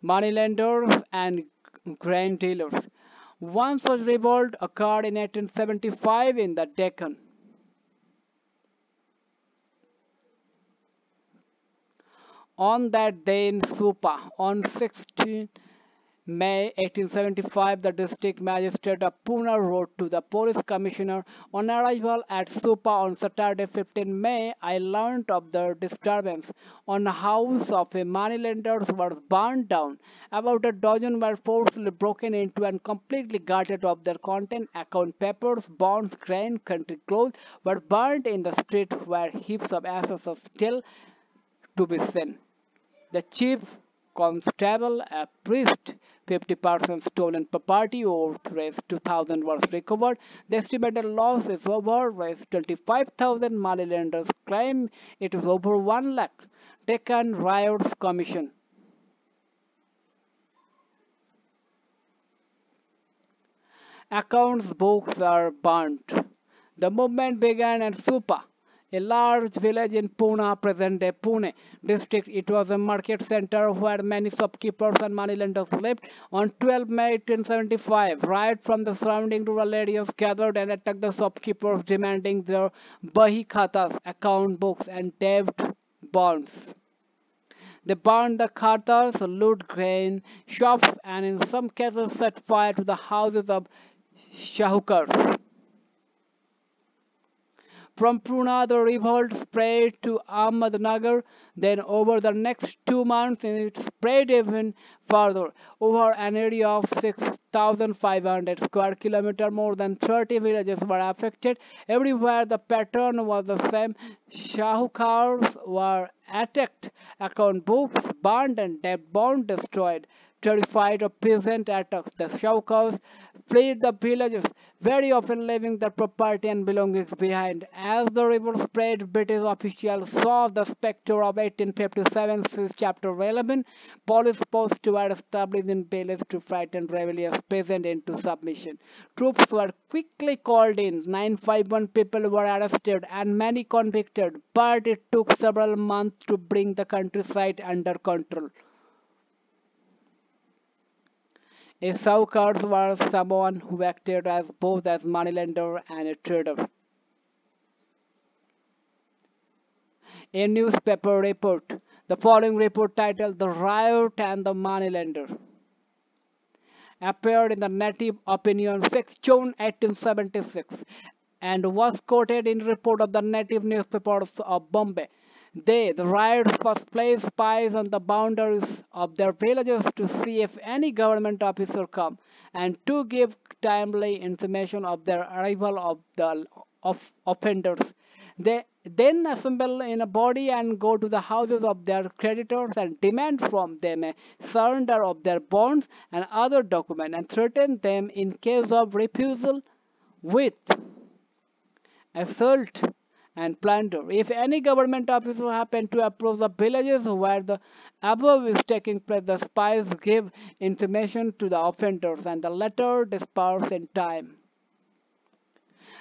moneylenders and grain dealers. One such revolt occurred in 1875 in the Deccan. On that day in Supa, on 16 May 1875, the district magistrate of Pune wrote to the police commissioner, on arrival at Supa on Saturday 15 May, I learnt of the disturbance. On the house of a moneylender was burned down. About a dozen were forcibly broken into and completely gutted of their content. Account papers, bonds, grain, country clothes were burned in the street where heaps of ashes are still to be seen. The chief constable, a priest, 50% stolen property worth raised 2,000 was recovered. The estimated loss is over raised 25,000. Moneylenders claim it is over 1 lakh. Deccan Riots Commission. Accounts books are burnt. The movement began at Supa, a large village in Pune, present-day Pune district. It was a market center where many shopkeepers and moneylenders lived. On 12 May 1875, riot from the surrounding rural areas gathered and attacked the shopkeepers, demanding their bahi khatas, account books, and debt bonds. They burned the khatas, loot grain shops, and in some cases set fire to the houses of shahukars. From Pune, the revolt spread to Ahmednagar. Then over the next 2 months, it spread even further. Over an area of 6,500 square kilometers, more than 30 villages were affected. Everywhere the pattern was the same. Shahukars were attacked, account books burned, and debt bonds destroyed. Terrified of peasant attacks, the Shahukars fled the villages, very often leaving their property and belongings behind. As the revolt spread, British officials saw the spectre of 1857 Chapter 11. Police posts were established in villages to frighten rebellious peasants into submission. Troops were quickly called in. 951 people were arrested and many convicted, but it took several months to bring the countryside under control. A Shahukar was someone who acted as both as moneylender and a trader. A newspaper report. The following report, titled "The Riot and the Moneylender," appeared in the Native Opinion 6 June 1876 and was quoted in report of the native newspapers of Bombay. The riots first placed spies on the boundaries of their villages to see if any government officer come and to give timely information of their arrival of offenders. They then assemble in a body and go to the houses of their creditors and demand from them a surrender of their bonds and other documents, and threaten them in case of refusal with assault and plunder. If any government officer happened to approach the villages where the above is taking place, the spies give information to the offenders and the latter disperse in time.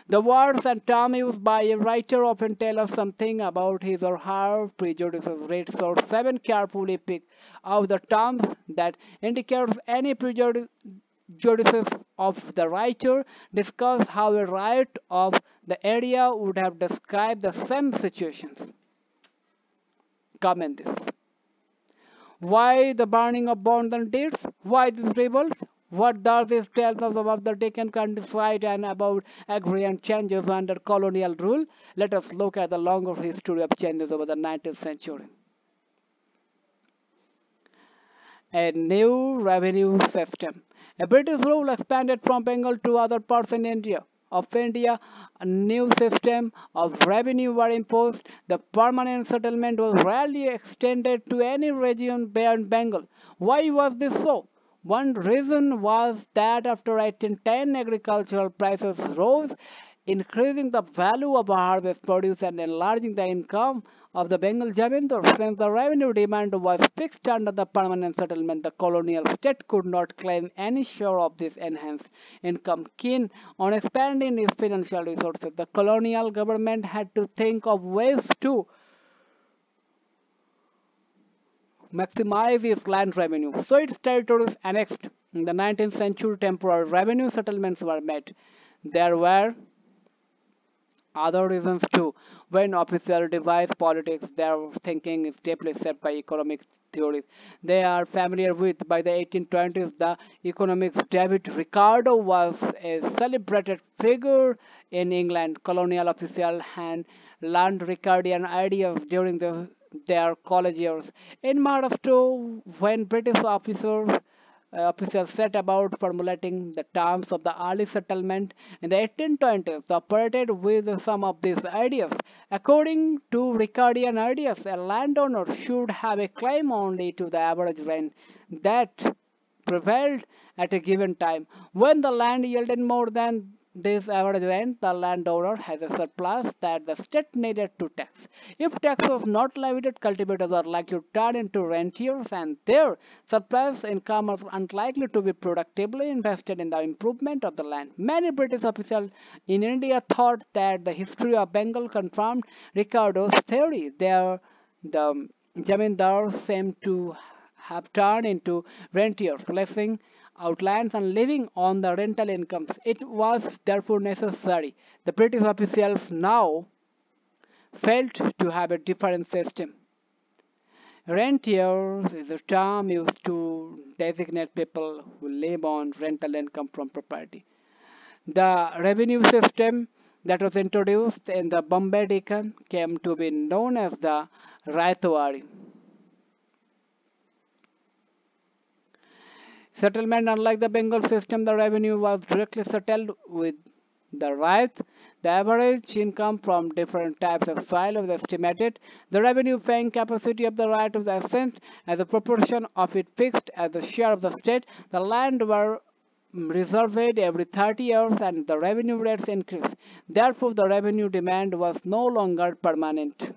The words and terms used by a writer often tell us something about his or her prejudices. Read source 7 carefully. Pick out the terms that indicates any prejudices of the writer. Discuss how a riot of the area would have described the same situations. Comment this. Why the burning of bonds and deeds? Why these revolts? What does this tell us about the Deccan countryside and about agrarian changes under colonial rule? Let us look at the longer history of changes over the 19th century. A new revenue system. A British rule expanded from Bengal to other parts in India. A new system of revenue were imposed. The permanent settlement was rarely extended to any region beyond Bengal. Why was this so? One reason was that after 1810 agricultural prices rose, increasing the value of harvest produce and enlarging the income of the Bengal Jamindar. Since the revenue demand was fixed under the permanent settlement, the colonial state could not claim any share of this enhanced income. Keen on expanding its financial resources, the colonial government had to think of ways to maximize its land revenue. So its territories annexed. In the 19th century, temporary revenue settlements were made. There were other reasons too. When officials devise politics, their thinking is deeply shaped by economic theories they are familiar with. By the 1820s, the economist David Ricardo was a celebrated figure in England. Colonial officials had learned Ricardian ideas during their college years. In Maharashtra, when British officials set about formulating the terms of the early settlement in the 1820s, they operated with some of these ideas. According to Ricardian ideas, a landowner should have a claim only to the average rent that prevailed at a given time. When the land yielded more than this average rent, the landowner has a surplus that the state needed to tax. If tax was not levied, cultivators are likely to turn into rentiers, and their surplus income was unlikely to be productively invested in the improvement of the land. Many British officials in India thought that the history of Bengal confirmed Ricardo's theory. The Jamindars seemed to have turned into rentiers, leasing out lands and living on the rental incomes. It was therefore necessary. The British officials now felt to have a different system. Rentiers is a term used to designate people who live on rental income from property. The revenue system that was introduced in the Bombay Deccan came to be known as the Riots. Settlement. Unlike the Bengal system, the revenue was directly settled with the riots. The average income from different types of soil was estimated. The revenue paying capacity of the riot was assessed as a proportion of it fixed as a share of the state. The land were resurveyed every 30 years and the revenue rates increased. Therefore, the revenue demand was no longer permanent.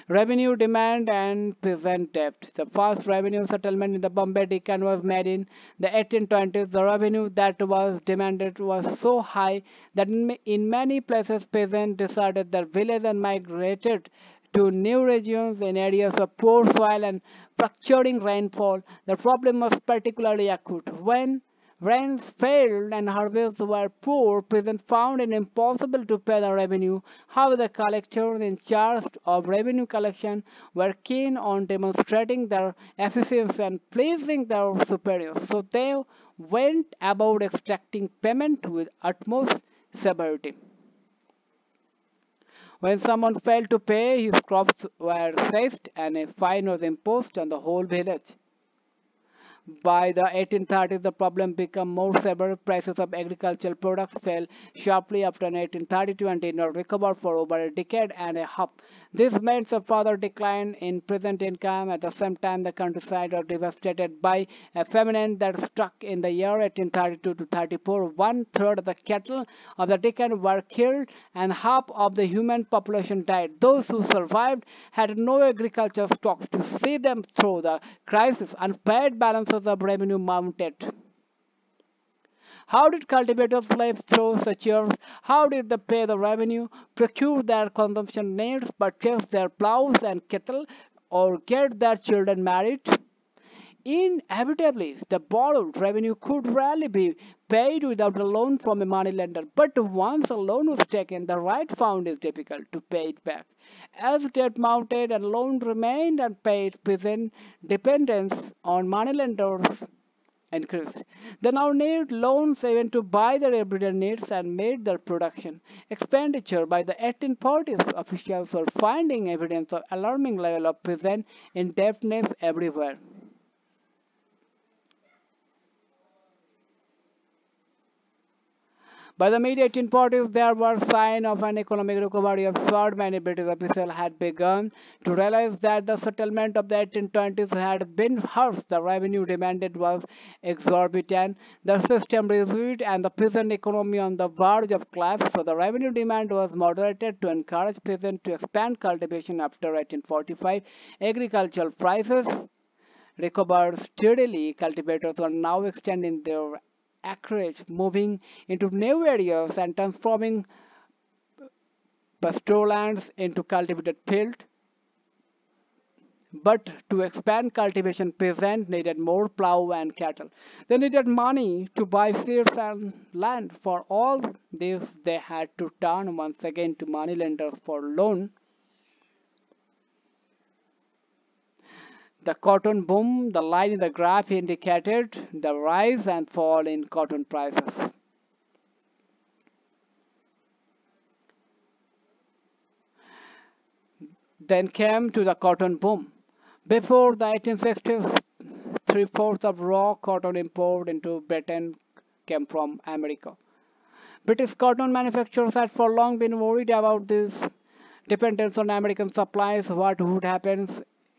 Revenue demand and peasant debt. The first revenue settlement in the Bombay Deccan was made in the 1820s. The revenue that was demanded was so high that in many places peasants deserted their village and migrated to new regions in areas of poor soil and fluctuating rainfall. The problem was particularly acute. When rains failed and harvests were poor, peasants found it impossible to pay the revenue. However, the collectors in charge of revenue collection were keen on demonstrating their efficiency and pleasing their superiors, so they went about extracting payment with utmost severity. When someone failed to pay, his crops were seized and a fine was imposed on the whole village. By the 1830s, the problem became more severe. Prices of agricultural products fell sharply after 1832 and did not recover for over a decade and a half. This meant a further decline in peasant income. At the same time, the countryside was devastated by a famine that struck in the year 1832 to 34. One-third of the cattle of the Deccan were killed and half of the human population died. Those who survived had no agricultural stocks to see them through the crisis. Unpaid balances of revenue mounted. How did cultivators live through such years? How did they pay the revenue, procure their consumption needs, purchase their plows and cattle, or get their children married? Inevitably, the borrowed revenue could rarely be paid without a loan from a moneylender, but once a loan was taken, the right found it difficult to pay it back. As debt mounted and loan remained unpaid, peasant dependence on moneylenders increased. They now need loans even to buy their everyday needs and meet their production expenditure. By the 1840s, officials were finding evidence of alarming level of peasant indebtedness everywhere. By the mid-1840s, there were signs of an economic recovery of sorts. Many British officials had begun to realize that the settlement of the 1820s had been harsh. The revenue demanded was exorbitant, the system rigid, and the peasant economy on the verge of collapse. So the revenue demand was moderated to encourage peasants to expand cultivation. After 1845, agricultural prices recovered steadily. Cultivators were now extending their acreage, moving into new areas and transforming pastoral lands into cultivated fields. But to expand cultivation, peasants needed more plow and cattle. They needed money to buy seeds and land. For all this, they had to turn once again to moneylenders for loan. The cotton boom, the line in the graph indicated the rise and fall in cotton prices. Then came to the cotton boom. Before the 1860s, three-fourths of raw cotton import into Britain came from America. British cotton manufacturers had for long been worried about this dependence on American supplies. What would happen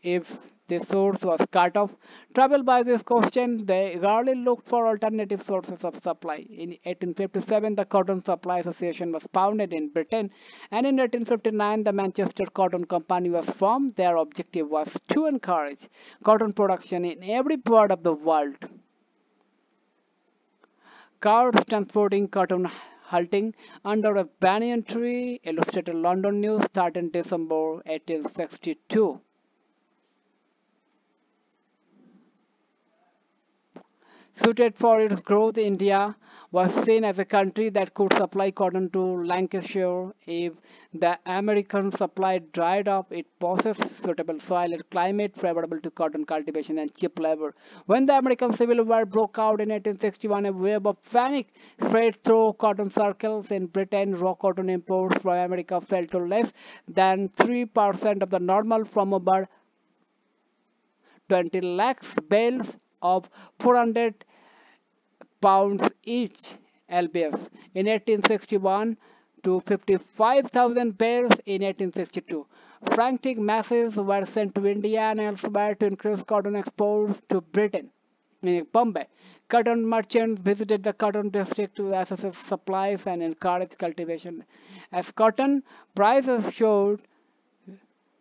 if this source was cut off? Troubled by this question, they eagerly looked for alternative sources of supply. In 1857, the Cotton Supply Association was founded in Britain, and in 1859, the Manchester Cotton Company was formed. Their objective was to encourage cotton production in every part of the world. Cars transporting cotton halting under a banyan tree, illustrated London News, 13 December 1862. Suited for its growth, India was seen as a country that could supply cotton to Lancashire. If the American supply dried up, it possessed suitable soil and climate favorable to cotton cultivation and cheap labor. When the American Civil War broke out in 1861, a wave of panic spread through cotton circles in Britain. Raw cotton imports from America fell to less than 3% of the normal, from over 20 lakhs bales of 400 pounds each lbs in 1861 to 55,000 bales in 1862. Frantic masses were sent to India and elsewhere to increase cotton exports to Britain. In Bombay, cotton merchants visited the cotton district to assess supplies and encourage cultivation. As cotton prices showed,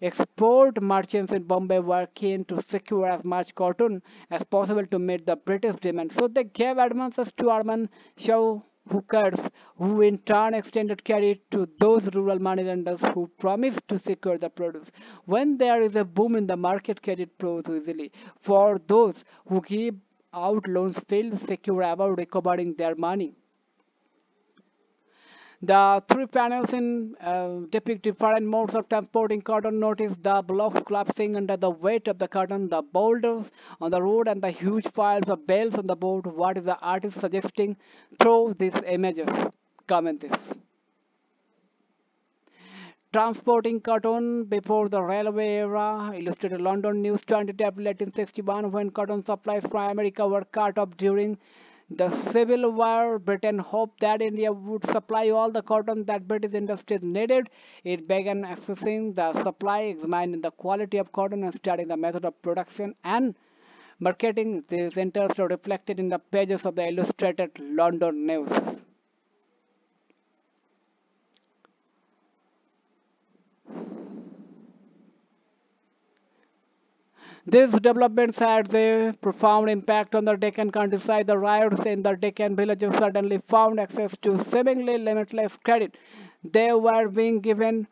export merchants in Bombay were keen to secure as much cotton as possible to meet the British demand. So they gave advances to urban showhookers, who in turn extended credit to those rural moneylenders who promised to secure the produce. When there is a boom in the market, credit flows easily. For those who give out loans, feel secure about recovering their money. The three panels in depict different modes of transporting cotton. Notice the blocks collapsing under the weight of the cotton, the boulders on the road, and the huge piles of bales on the board. What is the artist suggesting through these images? Comment this. transporting cotton before the railway era. Illustrated London News 20 April 1861, when cotton supplies from America were cut off during the Civil War. Britain hoped that India would supply all the cotton that British industries needed. It began assessing the supply, examining the quality of cotton, and studying the method of production and marketing. These interests are reflected in the pages of the Illustrated London News. These developments had a profound impact on the Deccan countryside. The riots in the Deccan villages suddenly found access to seemingly limitless credit. They were being given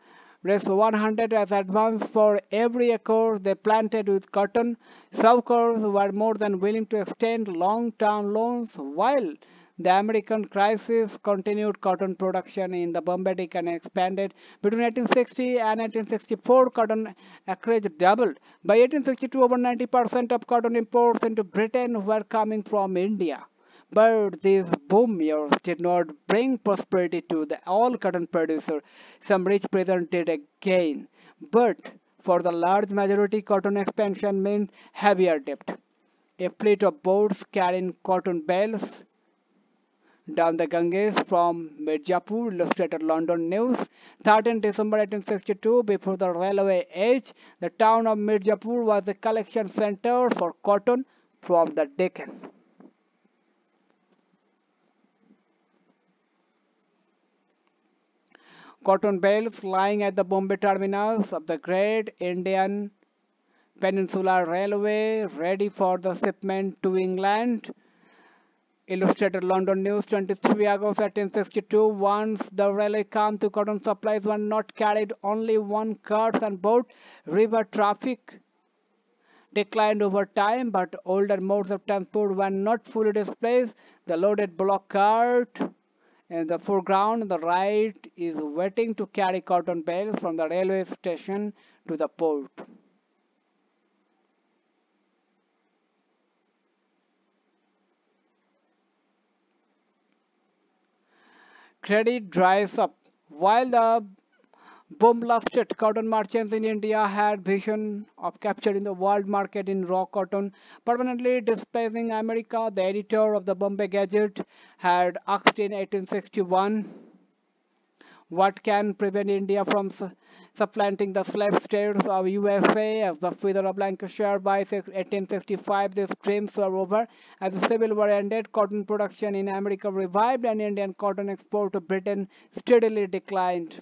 Rs 100 as advance for every acre they planted with cotton. Saukars were more than willing to extend long-term loans, while the American crisis continued. Cotton production in the Bombay Deccan expanded. Between 1860 and 1864, cotton acreage doubled. By 1862, over 90% of cotton imports into Britain were coming from India. But these boom years did not bring prosperity to the all cotton producer. Some rich peasants did again. But for the large majority, cotton expansion meant heavier debt. A fleet of boats carrying cotton bales down the Ganges from Mirzapur. Illustrated London News 13 December 1862. Before the railway age, the town of Mirzapur was a collection center for cotton from the Deccan. Cotton bales lying at the Bombay terminus of the Great Indian Peninsular Railway, ready for the shipment to England. Illustrated London News 23 August 1862. Once the railway came to, cotton supplies were not carried only on carts and boats. River traffic declined over time, but older modes of transport were not fully displaced. The loaded block cart in the foreground, the right is waiting to carry cotton bales from the railway station to the port. Credit dries up. While the boom-lasted cotton merchants in India had vision of capturing the world market in raw cotton, permanently displacing America, the editor of the Bombay Gazette had asked in 1861, what can prevent India from supplanting the slave states of USA as the feather of Lancashire? By 1865, these dreams were over. As the Civil War ended, cotton production in America revived and Indian cotton export to Britain steadily declined.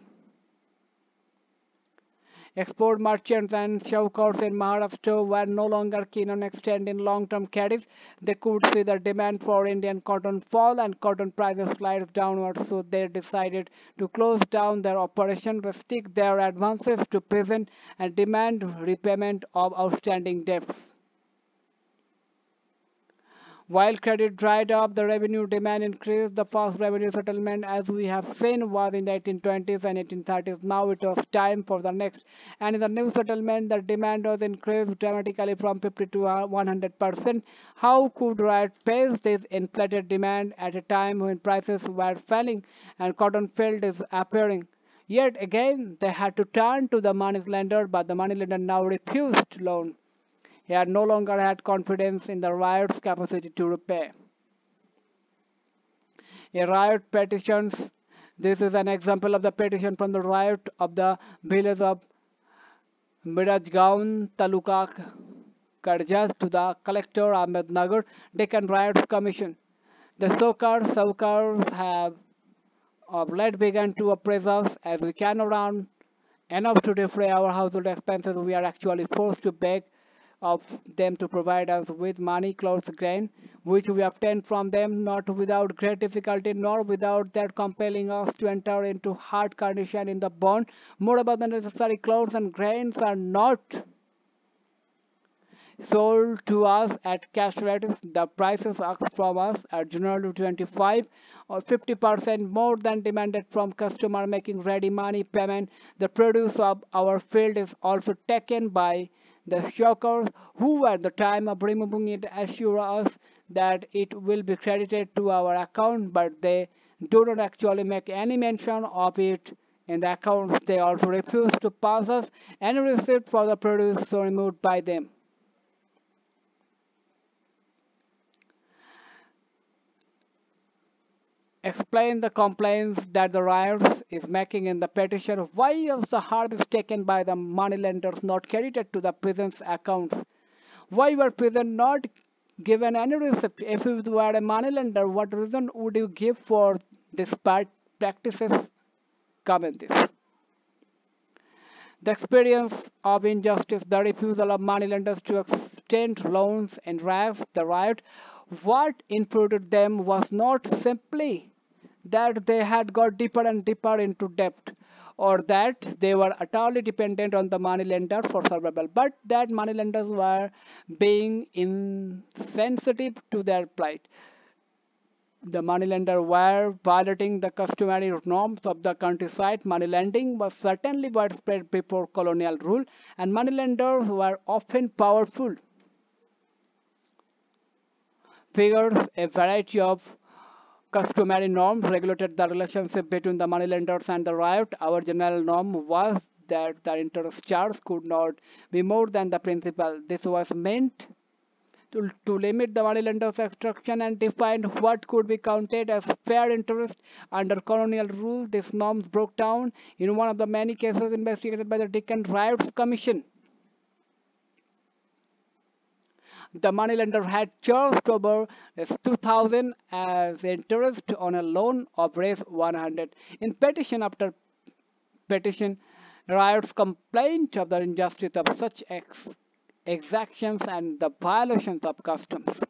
Export merchants and shaukars in Maharashtra were no longer keen on extending long-term credits. They could see the demand for Indian cotton fall and cotton prices slide downwards, so they decided to close down their operation, restrict their advances to peasants, and demand repayment of outstanding debts. While credit dried up, the revenue demand increased. The first revenue settlement, as we have seen, was in the 1820s and 1830s. Now it was time for the next. And in the new settlement, the demand was increased dramatically from 50 to 100%. How could Riot face this inflated demand at a time when prices were falling and cotton field is appearing? Yet again, they had to turn to the money lender, but the money lender now refused loan. He had no longer had confidence in the Riot's capacity to repay. A Riot petitions. This is an example of the petition from the Riot of the village of Mirajgaon, Taluka, Karjas to the collector Ahmednagar, Deccan Riots Commission. The Saukars have of late begun to oppress us. As we can earn enough to defray our household expenses, we are actually forced to beg of them to provide us with money, clothes, grain, which we obtain from them not without great difficulty, nor without their compelling us to enter into hard condition in the bond. Moreover, the necessary clothes and grains are not sold to us at cash rates. The prices asked from us are generally 25 or 50% more than demanded from customer making ready money payment. The produce of our field is also taken by the shaukars, who at the time of removing it assure us that it will be credited to our account, but they do not actually make any mention of it In the accounts, they also refused to pass us any receipt for the produce so removed by them. Explain the complaints that the Riots is making in the petition. Why is the harvest taken by the moneylenders not credited to the peasants' accounts? Why were peasants not given any receipt? If you were a moneylender, what reason would you give for this practices? Comment this. The experience of injustice, the refusal of moneylenders to extend loans and rags the riot, what infuriated them was not simply that they had got deeper and deeper into debt, or that they were utterly dependent on the moneylender for survival, but that moneylenders were being insensitive to their plight. The moneylender were violating the customary norms of the countryside. Moneylending was certainly widespread before colonial rule, and moneylenders were often powerful figures. A variety of customary norms regulated the relationship between the moneylenders and the riot. Our general norm was that the interest charge could not be more than the principal. This was meant to limit the moneylender's extraction and define what could be counted as fair interest. Under colonial rule, these norms broke down in one of the many cases investigated by the Decant Riots Commission. The moneylender had charged over 2,000 as interest on a loan of Rs 100. In petition after petition, Riots complained of the injustice of such exactions and the violations of customs.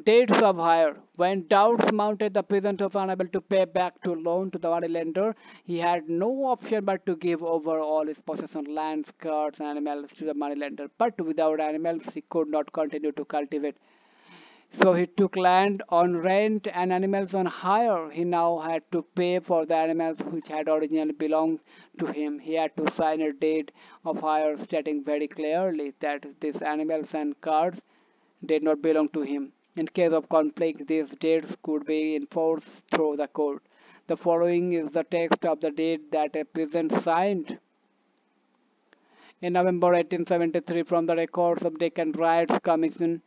Dates of hire. When doubts mounted, the peasant was unable to pay back to loan to the moneylender. He had no option but to give over all his possessions, lands, carts, and animals to the moneylender. But without animals, he could not continue to cultivate. So he took land on rent and animals on hire. He now had to pay for the animals which had originally belonged to him. He had to sign a deed of hire stating very clearly that these animals and carts did not belong to him. In case of conflict, these deeds could be enforced through the court. The following is the text of the deed that a peasant signed in November 1873 from the records of Decant Riots Commission.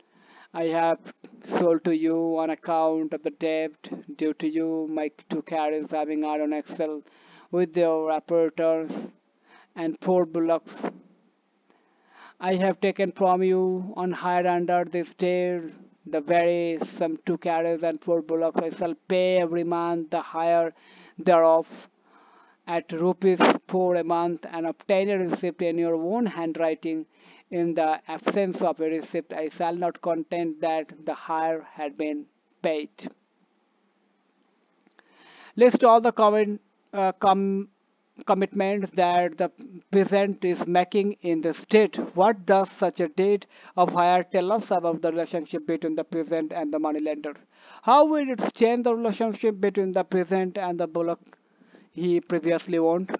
I have sold to you on account of the debt due to you my 2 carriages having iron axle with their apparatus and 4 bullocks. I have taken from you on hire under this deed the very some 2 carriages and 4 bullocks. I shall pay every month the hire thereof at ₹4 a month and obtain a receipt in your own handwriting. In the absence of a receipt, I shall not contend that the hire had been paid. List all the commitments that the peasant is making in the state. What does such a deed of hire tell us about the relationship between the peasant and the moneylender? How will it change the relationship between the peasant and the bullock he previously owned?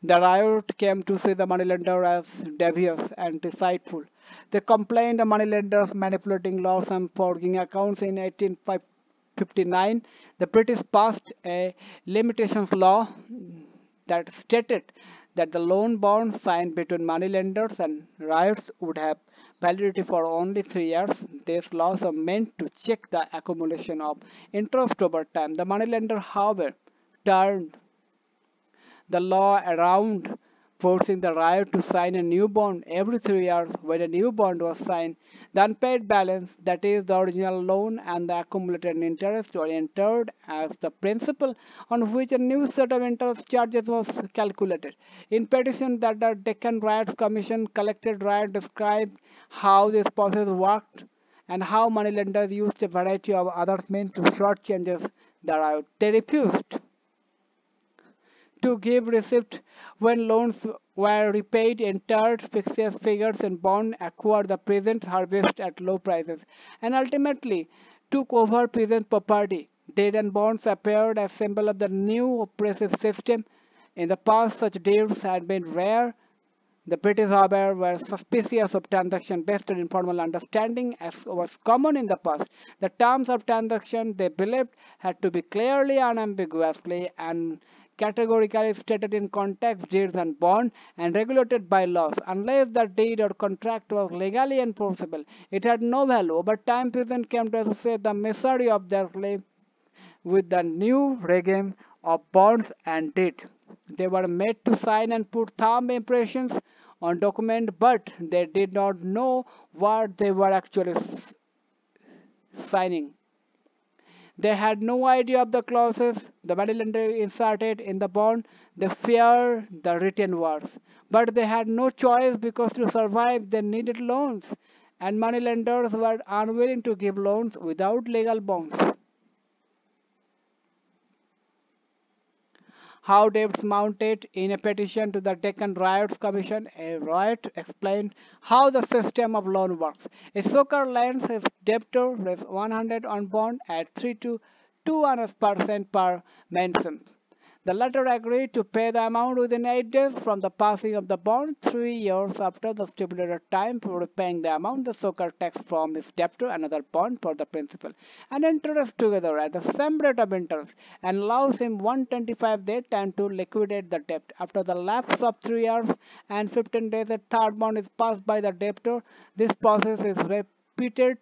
The riot came to see the moneylender as devious and deceitful. They complained the moneylenders manipulating laws and forging accounts. In 1859, the British passed a limitations law that stated that the loan bonds signed between moneylenders and riots would have validity for only 3 years. These laws are meant to check the accumulation of interest over time. The moneylender, however, turned the law around, forcing the riot to sign a new bond every 3 years. When a new bond was signed, the unpaid balance, that is the original loan and the accumulated interest, were entered as the principal on which a new set of interest charges was calculated. In petition that the Deccan Riots Commission collected, Riot described how this process worked and how moneylenders used a variety of other means to shortchange the riot. They refused to give receipt when loans were repaid, entered fictitious figures in bond, acquired the present harvest at low prices, and ultimately took over peasant property. Deed and bonds appeared as symbol of the new oppressive system. In the past, such deeds had been rare, The British, however, were suspicious of transactions based on informal understanding, as was common in the past. The terms of transaction, they believed, had to be clearly, unambiguously, and categorically stated in contracts, deeds, and bonds, and regulated by laws. Unless the deed or contract was legally enforceable, it had no value. Over time, peasants came to associate the misery of their life with the new regime of bonds and deed. They were made to sign and put thumb impressions on documents, but they did not know what they were actually signing. They had no idea of the clauses the moneylender inserted in the bond. They feared the written words. But they had no choice because to survive they needed loans, and moneylenders were unwilling to give loans without legal bonds. How debts mounted. In a petition to the Deccan Riots Commission, a riot explained how the system of loan works. A soccer lends his debtor raise 100 on bond at 3 to 200% per mention. The latter agreed to pay the amount within 8 days from the passing of the bond. 3 years after the stipulated time for repaying the amount, the soccer takes from his debtor another bond for the principal and interest together at the same rate of interest, and allows him 125 days time to liquidate the debt. After the lapse of 3 years and 15 days, a third bond is passed by the debtor. This process is repeated.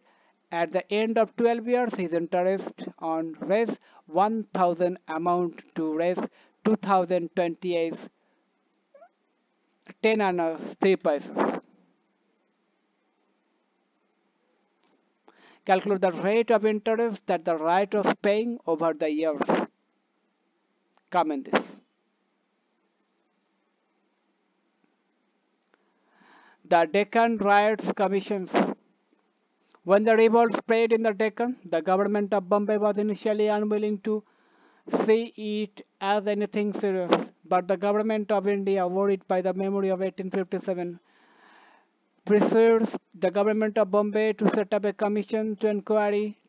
At the end of 12 years, his interest on raise 1,000 amount to raise 2028 10 anna 3 paisas. Calculate the rate of interest that the riot was paying over the years. Comment this. The Deccan Riots Commissions. When the revolt spread in the Deccan, the government of Bombay was initially unwilling to see it as anything serious, but the government of India, worried by the memory of 1857, persuades the government of Bombay to set up a commission to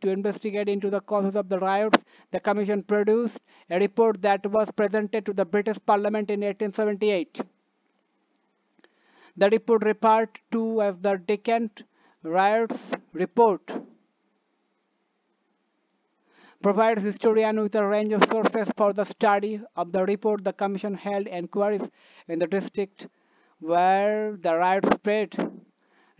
investigate into the causes of the riots. The commission produced a report that was presented to the British Parliament in 1878. The report, referred to as the Decant Riots Report, provides historians with a range of sources for the study of the report. The commission held inquiries in the district where the riots spread,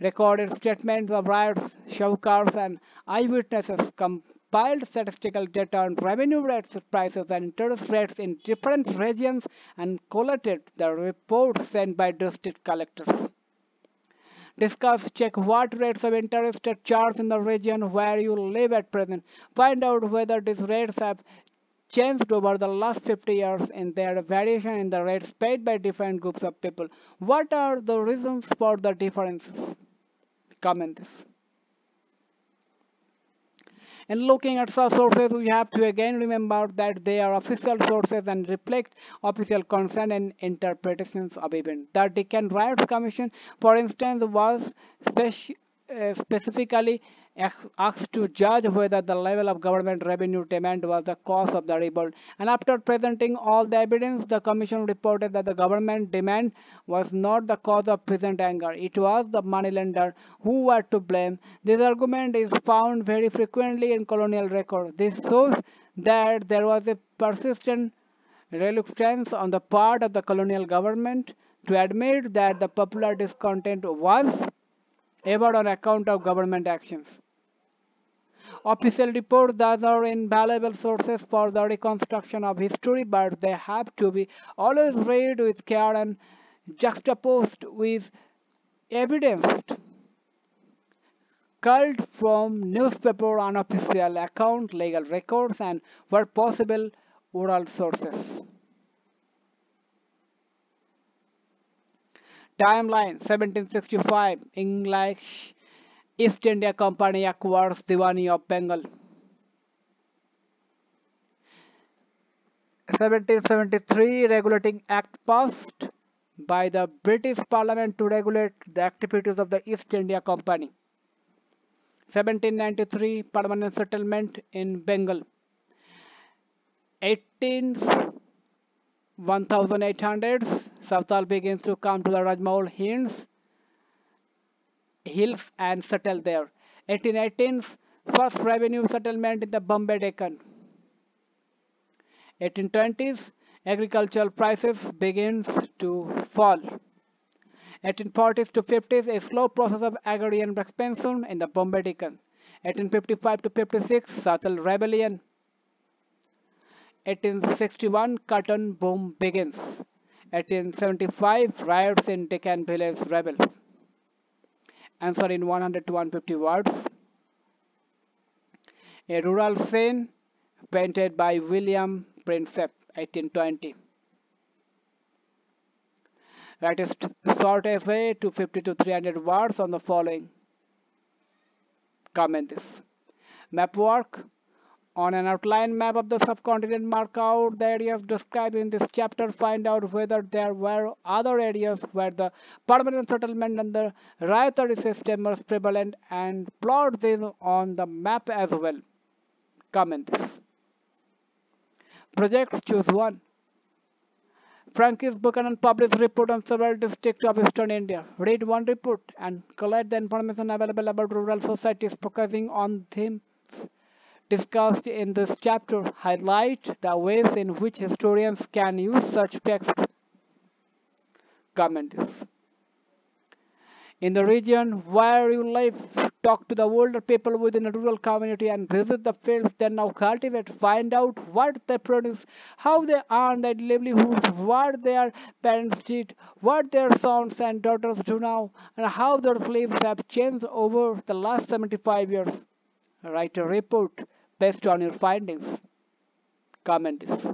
recorded statements of riots, showcars, and eyewitnesses, compiled statistical data on revenue rates, prices, and interest rates in different regions, and collated the reports sent by district collectors. Discuss, check what rates of interest are charged in the region where you live at present. Find out whether these rates have changed over the last 50 years in their variation in the rates paid by different groups of people. What are the reasons for the differences? Comment this. In looking at such sources, we have to again remember that they are official sources and reflect official concern and interpretations of events. The Deccan Riots Commission, for instance, was specifically asked to judge whether the level of government revenue demand was the cause of the revolt, and after presenting all the evidence, the commission reported that the government demand was not the cause of peasant anger. It was the moneylender who were to blame. This argument is found very frequently in colonial records. This shows that there was a persistent reluctance on the part of the colonial government to admit that the popular discontent was ever on account of government actions. Official reports thus are invaluable sources for the reconstruction of history, but they have to be always read with care and juxtaposed with evidence culled from newspaper, unofficial accounts, legal records, and where possible, oral sources. Timeline: 1765, English East India Company acquires Diwani of Bengal. 1773, Regulating Act passed by the British Parliament to regulate the activities of the East India Company. 1793, Permanent Settlement in Bengal. 1800s, Savtal begins to come to the Rajmahal hills and settle there. 1818's first revenue settlement in the Bombay Deccan. 1820s agricultural prices begins to fall. 1840s to 50s a slow process of agrarian expansion in the Bombay Deccan. 1855 to 56 Satal rebellion. 1861 cotton boom begins. 1875 riots in Deccan village rebels. Answer in 100 to 150 words. A rural scene painted by William Prinsep, 1820. Write a short essay 250 to 300 words on the following. Comment this. Map work. On an outline map of the subcontinent, mark out the areas described in this chapter. Find out whether there were other areas where the permanent settlement and the riotary system was prevalent and plot this on the map as well. Comment this. Projects, choose one. Francis Buchanan published report on several districts of Eastern India. Read one report and collect the information available about rural societies, focusing on themes discussed in this chapter. Highlight the ways in which historians can use such text. Comment this. In the region where you live, talk to the older people within a rural community and visit the fields they now cultivate. Find out what they produce, how they earn their livelihoods, what their parents did, what their sons and daughters do now, and how their lives have changed over the last 75 years. Write a report based on your findings. Comment this.